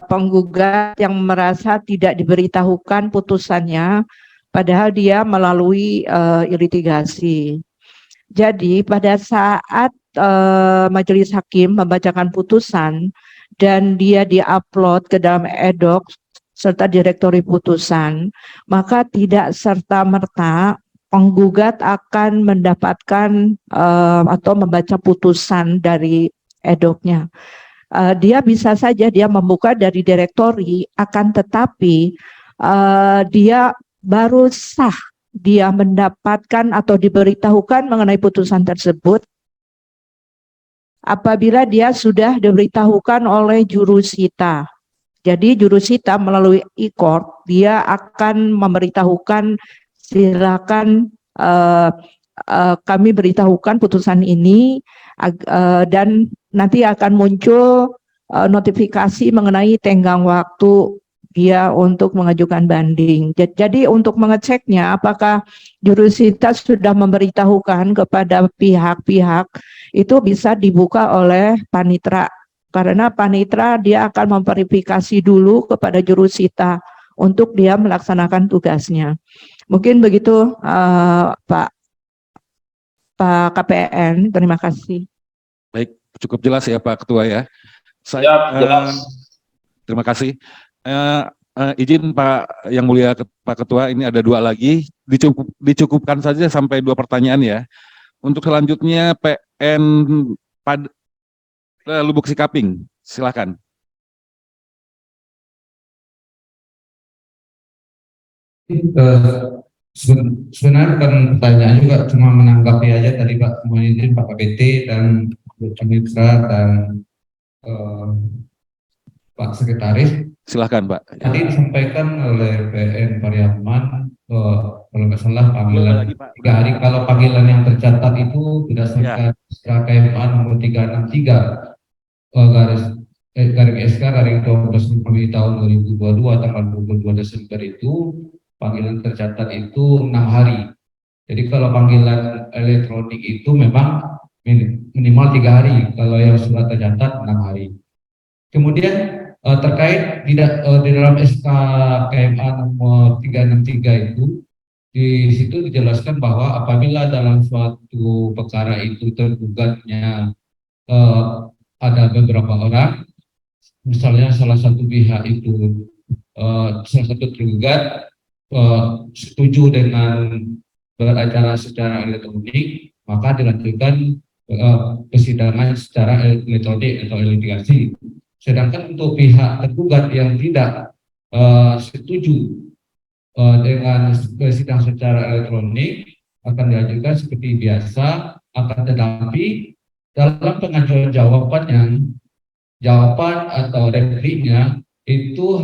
Speaker 5: penggugat yang merasa tidak diberitahukan putusannya, padahal dia melalui litigasi. Jadi pada saat majelis hakim membacakan putusan dan dia diupload ke dalam e-doc serta direktori putusan, maka tidak serta-merta penggugat akan mendapatkan atau membaca putusan dari e-docnya. Dia bisa saja dia membuka dari direktori, akan tetapi dia baru sah dia mendapatkan atau diberitahukan mengenai putusan tersebut apabila dia sudah diberitahukan oleh jurusita. Jadi jurusita melalui e-court dia akan memberitahukan, silakan kami beritahukan putusan ini, dan nanti akan muncul notifikasi mengenai tenggang waktu dia untuk mengajukan banding. Jadi untuk mengeceknya apakah jurusita sudah memberitahukan kepada pihak-pihak, itu bisa dibuka oleh panitra. Karena panitra dia akan memverifikasi dulu kepada jurusita untuk dia melaksanakan tugasnya. Mungkin begitu Pak KPN, terima kasih.
Speaker 3: Baik, cukup jelas ya Pak Ketua ya.
Speaker 9: Jelas.
Speaker 3: Terima kasih. Izin Pak Yang Mulia Pak Ketua, ini ada 2 lagi, dicukupkan saja sampai 2 pertanyaan ya. Untuk selanjutnya PN Lubuk Sikaping, silakan.
Speaker 8: Sebenarnya bukan pertanyaan juga, cuma menanggapi aja tadi Pak Muhyiddin, Pak KPT dan Bu Panitra dan Pak Sekretaris.
Speaker 3: Silakan Pak.
Speaker 8: Tadi disampaikan oleh PN Pariaman, kalau nggak salah panggilan 3 hari. Kalau panggilan yang tercatat itu berdasarkan KMA nomor 363 garing SK garing 12 tahun 2022 tanggal 22 Desember itu panggilan tercatat itu 6 hari. Jadi kalau panggilan elektronik itu memang minimal 3 hari, kalau yang surat tercatat 6 hari. Kemudian terkait di dalam SK KMA nomor 363 itu, di situ dijelaskan bahwa apabila dalam suatu perkara itu tergugatnya ada beberapa orang, misalnya salah satu pihak itu salah satu tergugat setuju dengan beracara secara elektronik, maka dilanjutkan persidangan secara elektronik atau litigasi. Sedangkan untuk pihak tergugat yang tidak setuju dengan sidang secara elektronik akan diajukan seperti biasa, akan tetapi dalam pengajuan jawaban atau repliknya itu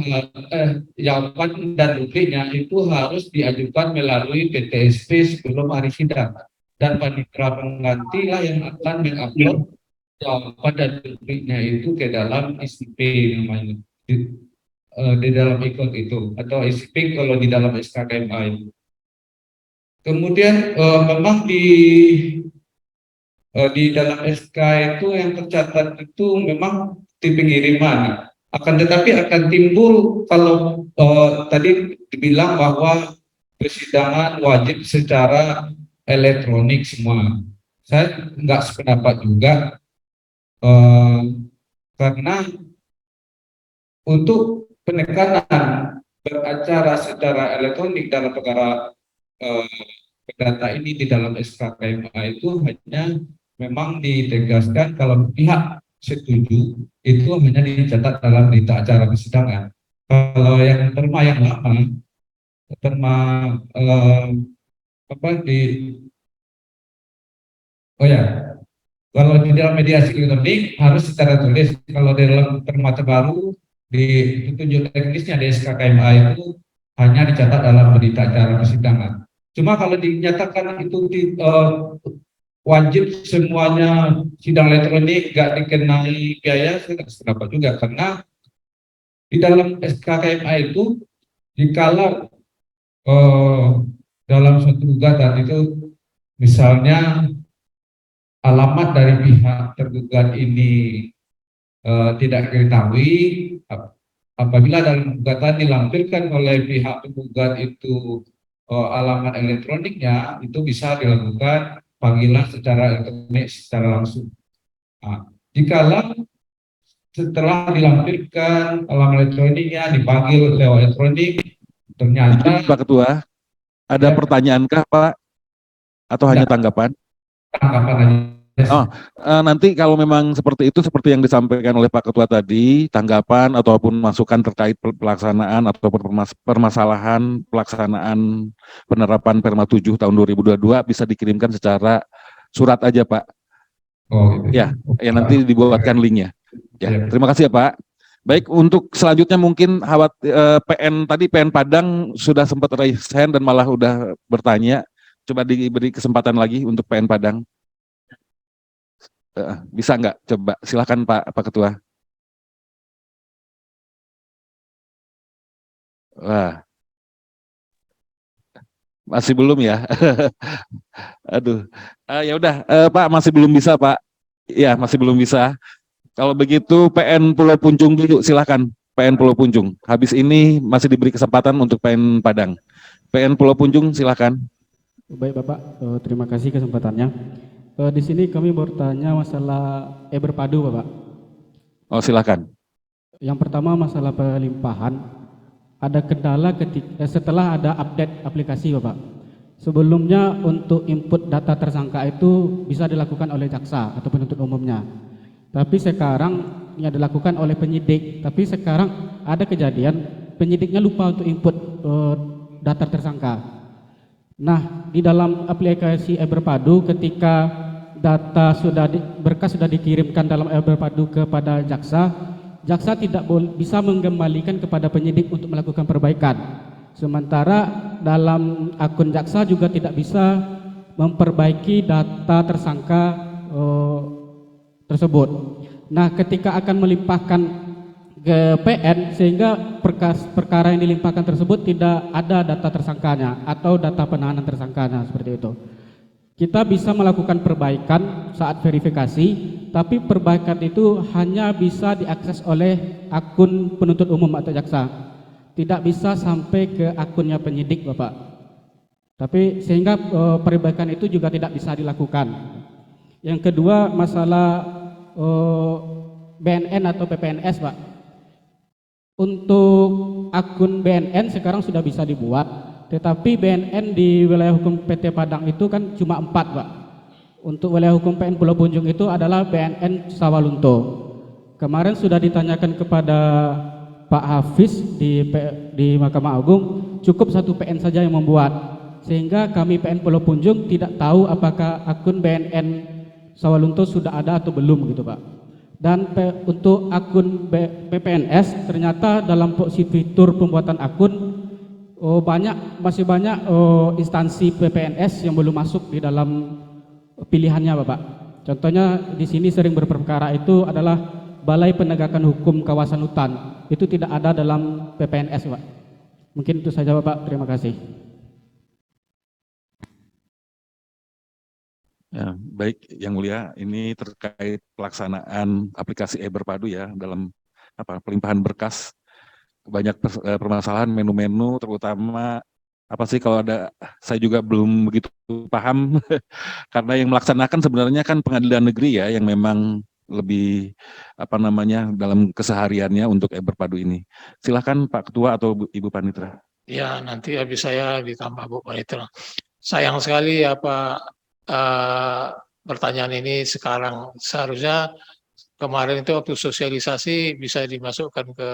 Speaker 8: jawaban dan repliknya itu harus diajukan melalui PTSP sebelum hari sidang, dan panitera pengganti lah yang akan mengupload jawaban dan repliknya itu ke dalam SIP namanya, di dalam ikut itu, atau SIP kalau di dalam SKKMA itu. Kemudian memang di dalam SK itu yang tercatat itu memang di pengiriman, akan tetapi akan timbul kalau tadi dibilang bahwa persidangan wajib secara elektronik semua. saya nggak sependapat juga, karena untuk penekanan beracara secara elektronik dalam perkara perdata ini di dalam SKKMA itu hanya memang ditegaskan kalau pihak setuju itu hanya dicatat dalam berita acara persidangan. Kalau yang terma yang lama, terma apa di oh ya, kalau di dalam mediasi elektronik harus secara tulis. Kalau di dalam terma terbaru di petunjuk teknisnya di SKKMA itu hanya dicatat dalam berita acara persidangan. Cuma kalau dinyatakan itu wajib semuanya sidang elektronik, nggak dikenai biaya, saya nggak sependapat juga, karena di dalam SKKMA itu dikala dalam suatu gugatan itu misalnya alamat dari pihak tergugat ini tidak diketahui, apabila dalam gugatan dilampirkan oleh pihak penggugat itu alamat elektroniknya, itu bisa dilakukan panggilan secara elektronik secara langsung. Nah, jikalau setelah dilampirkan alamat elektroniknya dipanggil lewat elektronik, ternyata
Speaker 3: Pak Ketua, ada
Speaker 8: ya,
Speaker 3: pertanyaankah Pak? Atau hanya tanggapan?
Speaker 8: tanggapan aja.
Speaker 3: Nanti kalau memang seperti itu, seperti yang disampaikan oleh Pak Ketua tadi, tanggapan ataupun masukan terkait pelaksanaan ataupun permasalahan pelaksanaan penerapan Perma 7 tahun 2022 bisa dikirimkan secara surat aja Pak.
Speaker 8: Oh, gitu.
Speaker 3: Ya nanti dibuatkan linknya. Ya, terima kasih ya Pak. Baik, untuk selanjutnya mungkin PN Padang sudah sempat raise hand dan malah udah bertanya. Coba diberi kesempatan lagi untuk PN Padang. Bisa nggak? Coba silakan Pak Ketua. Wah, masih belum ya? Aduh, ya udah Pak, masih belum bisa Pak. Ya, masih belum bisa. Kalau begitu PN Pulau Punjung dulu, silakan PN Pulau Punjung. Habis ini masih diberi kesempatan untuk PN Padang. PN Pulau Punjung, silakan.
Speaker 10: Baik Bapak, terima kasih kesempatannya. Di sini kami bertanya masalah berpadu Bapak.
Speaker 3: Oh silakan.
Speaker 10: Yang pertama masalah pelimpahan. Ada kendala setelah ada update aplikasi Bapak. Sebelumnya untuk input data tersangka itu bisa dilakukan oleh jaksa atau penuntut umumnya. Tapi sekarang yang dilakukan oleh penyidik. Tapi sekarang ada kejadian penyidiknya lupa untuk input data tersangka. Nah, di dalam aplikasi e-Berpadu ketika data berkas sudah dikirimkan dalam e-Berpadu kepada jaksa, jaksa tidak bisa mengembalikan kepada penyidik untuk melakukan perbaikan. Sementara dalam akun jaksa juga tidak bisa memperbaiki data tersangka tersebut. Nah, ketika akan melimpahkan ke PN sehingga perkara yang dilimpahkan tersebut tidak ada data tersangkanya atau data penahanan tersangkanya seperti itu. Kita bisa melakukan perbaikan saat verifikasi, tapi perbaikan itu hanya bisa diakses oleh akun penuntut umum atau jaksa. Tidak bisa sampai ke akunnya penyidik, Bapak. Tapi sehingga perbaikan itu juga tidak bisa dilakukan. Yang kedua masalah BNN atau PPNS, Pak. Untuk akun BNN sekarang sudah bisa dibuat, tetapi BNN di wilayah hukum PT Padang itu kan cuma 4 Pak. Untuk wilayah hukum PN Pulau Punjung itu adalah BNN Sawalunto. Kemarin sudah ditanyakan kepada Pak Hafiz di Mahkamah Agung, cukup 1 PN saja yang membuat, sehingga kami PN Pulau Punjung tidak tahu apakah akun BNN Sawalunto sudah ada atau belum gitu Pak. Dan untuk akun PPNS ternyata dalam fitur pembuatan akun masih banyak instansi PPNS yang belum masuk di dalam pilihannya Bapak. Contohnya di sini sering berperkara itu adalah Balai Penegakan Hukum Kawasan Hutan. Itu tidak ada dalam PPNS Pak. Mungkin itu saja Bapak, terima kasih.
Speaker 3: Ya, baik, Yang Mulia, ini terkait pelaksanaan aplikasi e-Berpadu ya dalam pelimpahan berkas. Banyak permasalahan menu-menu, terutama Apa sih kalau ada, saya juga belum begitu paham karena yang melaksanakan sebenarnya kan pengadilan negeri ya yang memang lebih apa namanya dalam kesehariannya untuk berpadu ini. Silakan Pak Ketua atau Ibu Panitra.
Speaker 1: Ya, nanti habis saya ditambah Bu Panitra. Sayang sekali pertanyaan ini sekarang. Seharusnya kemarin itu waktu sosialisasi bisa dimasukkan ke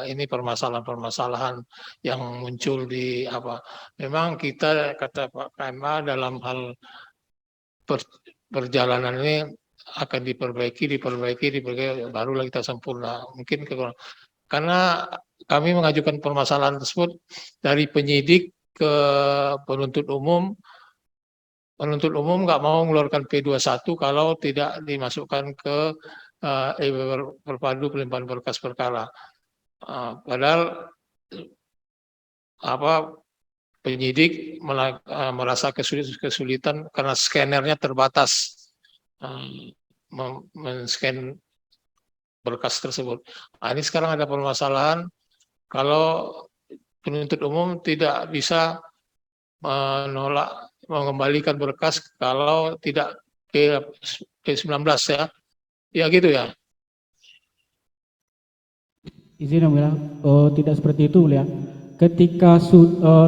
Speaker 1: ini permasalahan-permasalahan yang muncul di apa. Memang kita kata Pak KMA dalam hal perjalanan ini akan diperbaiki, barulah kita sempurna. Mungkin karena kami mengajukan permasalahan tersebut dari penyidik ke penuntut umum nggak mau mengeluarkan P21 kalau tidak dimasukkan ke berpadu pelimpahan berkas perkara. Padahal penyidik merasa kesulitan karena scannernya terbatas men-scan berkas tersebut. Ini sekarang ada permasalahan kalau penuntut umum tidak bisa mengembalikan berkas kalau tidak P19 ya. Ya gitu ya.
Speaker 10: Izin yang mulia, tidak seperti itu mulia. Ketika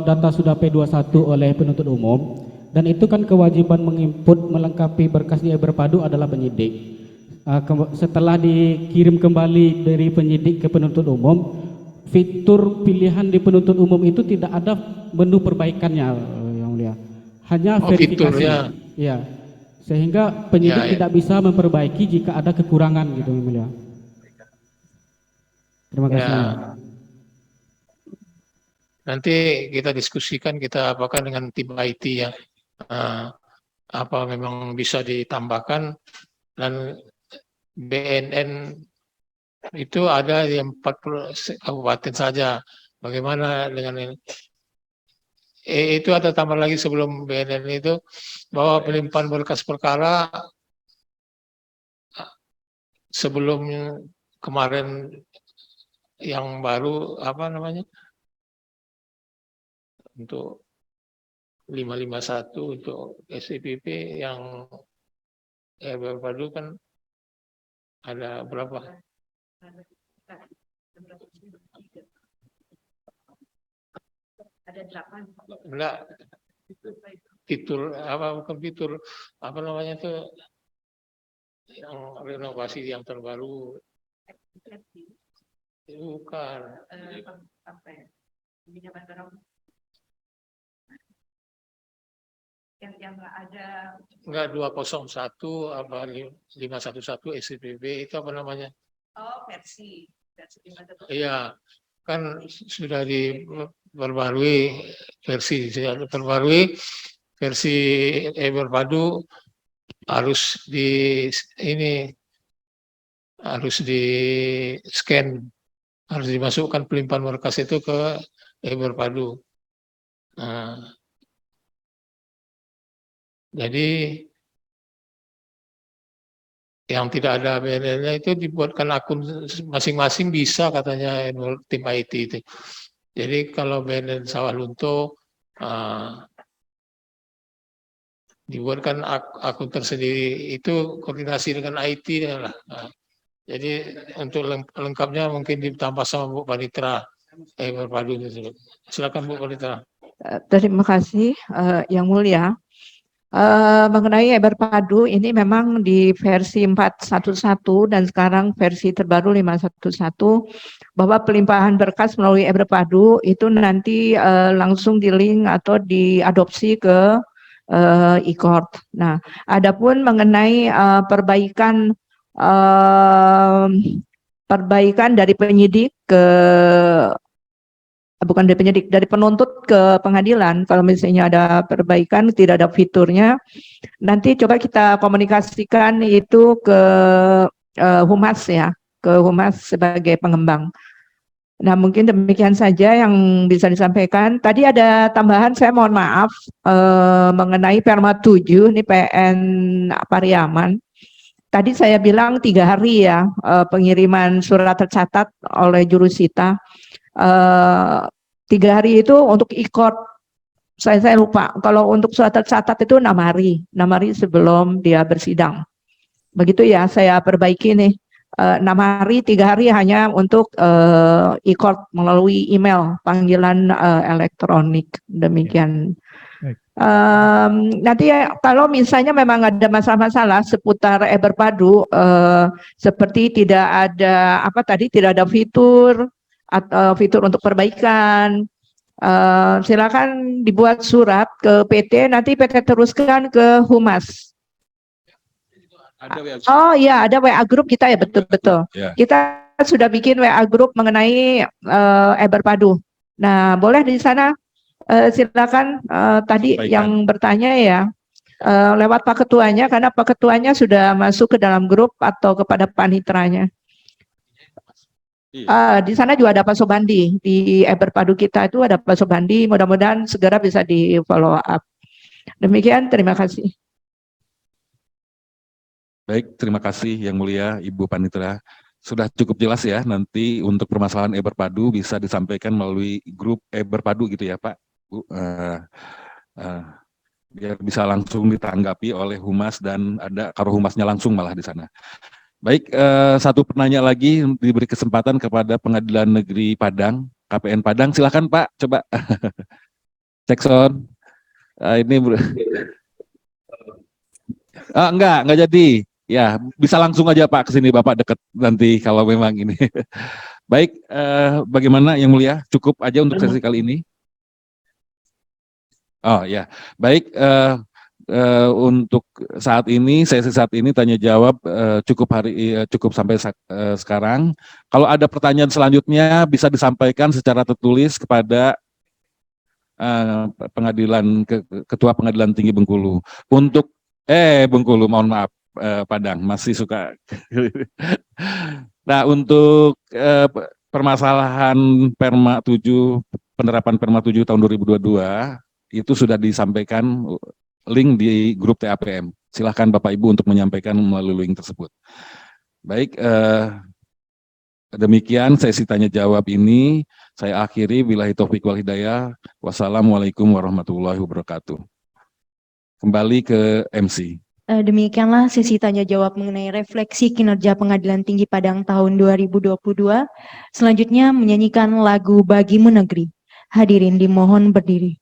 Speaker 10: data sudah P21 oleh penuntut umum, dan itu kan kewajiban menginput melengkapi berkas di berpadu adalah penyidik. Setelah dikirim kembali dari penyidik ke penuntut umum, fitur pilihan di penuntut umum itu tidak ada menu perbaikannya, yang mulia. Hanya verifikasi. Fiturnya. Ya. Sehingga penyidik tidak bisa memperbaiki jika ada kekurangan gitu, yang mulia. Terima kasih. Ya.
Speaker 1: Nanti kita diskusikan, kita apakan dengan tim IT ya. Apa memang bisa ditambahkan, dan BNN itu ada di 40 kabupaten saja. Bagaimana dengan ini? Itu ada tambah lagi sebelum BNN itu, bahwa pelimpahan berkas perkara sebelum kemarin yang baru apa namanya untuk 551 untuk SIPP yang berpadu kan ada berapa? Ada 8. Enggak. Fitur apa bukan fitur apa namanya itu yang renovasi yang terbaru. Bukan. Yang nggak ada. Enggak 201 apa 511 SIPB itu apa namanya? Oh, versi 511. Iya, kan sudah diperbarui versi berpadu harus di scan, harus dimasukkan pelimpahan berkas itu ke berpadu. Nah, jadi yang tidak ada BNN-nya itu dibuatkan akun masing-masing bisa katanya tim IT itu. Jadi kalau BNN Sawalunto dibuatkan akun tersendiri, itu koordinasi dengan IT lah. Jadi untuk lengkapnya mungkin ditambah sama Bu Panitra berpadu tersebut. Silakan Bu Panitra.
Speaker 5: Terima kasih yang mulia. Mengenai berpadu ini memang di versi 411 dan sekarang versi terbaru 511 bahwa pelimpahan berkas melalui berpadu itu nanti langsung di-link atau diadopsi ke e-court. Nah, adapun mengenai perbaikan dari penyidik ke bukan dari penyidik, dari penuntut ke pengadilan, kalau misalnya ada perbaikan tidak ada fiturnya, nanti coba kita komunikasikan itu ke Humas ya, ke Humas sebagai pengembang. Nah, mungkin demikian saja yang bisa disampaikan. Tadi ada tambahan, saya mohon maaf mengenai Perma 7 ini PN Pariaman. Tadi saya bilang 3 hari ya pengiriman surat tercatat oleh jurusita. 3 hari itu untuk e-court Saya lupa. Kalau untuk surat tercatat itu 6 hari sebelum dia bersidang. Begitu ya, saya perbaiki nih. 6 hari, 3 hari hanya untuk e-court melalui email, panggilan elektronik. Demikian. Nanti kalau misalnya memang ada masalah-masalah seputar e-Berpadu, seperti tidak ada tidak ada fitur atau fitur untuk perbaikan, silakan dibuat surat ke PT, nanti PT teruskan ke Humas. Oh iya, ada WA group kita ya, betul-betul.
Speaker 3: Ya.
Speaker 5: Kita sudah bikin WA group mengenai e-Berpadu. Nah, boleh di sana silakan tadi
Speaker 3: Baikkan.
Speaker 5: yang bertanya ya lewat Pak Ketuanya, karena Pak Ketuanya sudah masuk ke dalam grup atau kepada panitranya. Di sana juga ada Pak Sobandi, di e-Berpadu kita itu ada Pak Sobandi, mudah-mudahan segera bisa di follow up. Demikian, terima kasih.
Speaker 3: Baik, terima kasih Yang Mulia Ibu Panitera. Sudah cukup jelas ya, nanti untuk permasalahan e-Berpadu bisa disampaikan melalui grup e-Berpadu gitu ya Pak, Bu. Biar bisa langsung ditanggapi oleh Humas dan ada karo Humasnya langsung malah di sana. Baik, satu penanya lagi diberi kesempatan kepada Pengadilan Negeri Padang, KPN Padang. Silakan Pak, coba cek sound. Ini enggak jadi. Ya, bisa langsung aja Pak ke sini, Bapak dekat nanti kalau memang ini. Baik, bagaimana Yang Mulia? Cukup aja untuk sesi kali ini? Oh ya, baik. Untuk saat ini, sesi saat ini tanya jawab cukup sampai sekarang. Kalau ada pertanyaan selanjutnya bisa disampaikan secara tertulis kepada Ketua Pengadilan Tinggi Bengkulu. Untuk Bengkulu, mohon maaf. Padang masih suka. Nah, untuk permasalahan Perma 7, penerapan Perma 7 tahun 2022 itu sudah disampaikan link di grup TAPM. Silahkan Bapak Ibu untuk menyampaikan melalui link tersebut. Baik, demikian sesi tanya jawab ini saya akhiri. Billahi taufiq wal hidayah. Wassalamualaikum warahmatullahi wabarakatuh. Kembali ke MC.
Speaker 2: Demikianlah sesi tanya jawab mengenai refleksi kinerja Pengadilan Tinggi Padang tahun 2022. Selanjutnya menyanyikan lagu Bagimu Negeri. Hadirin dimohon berdiri.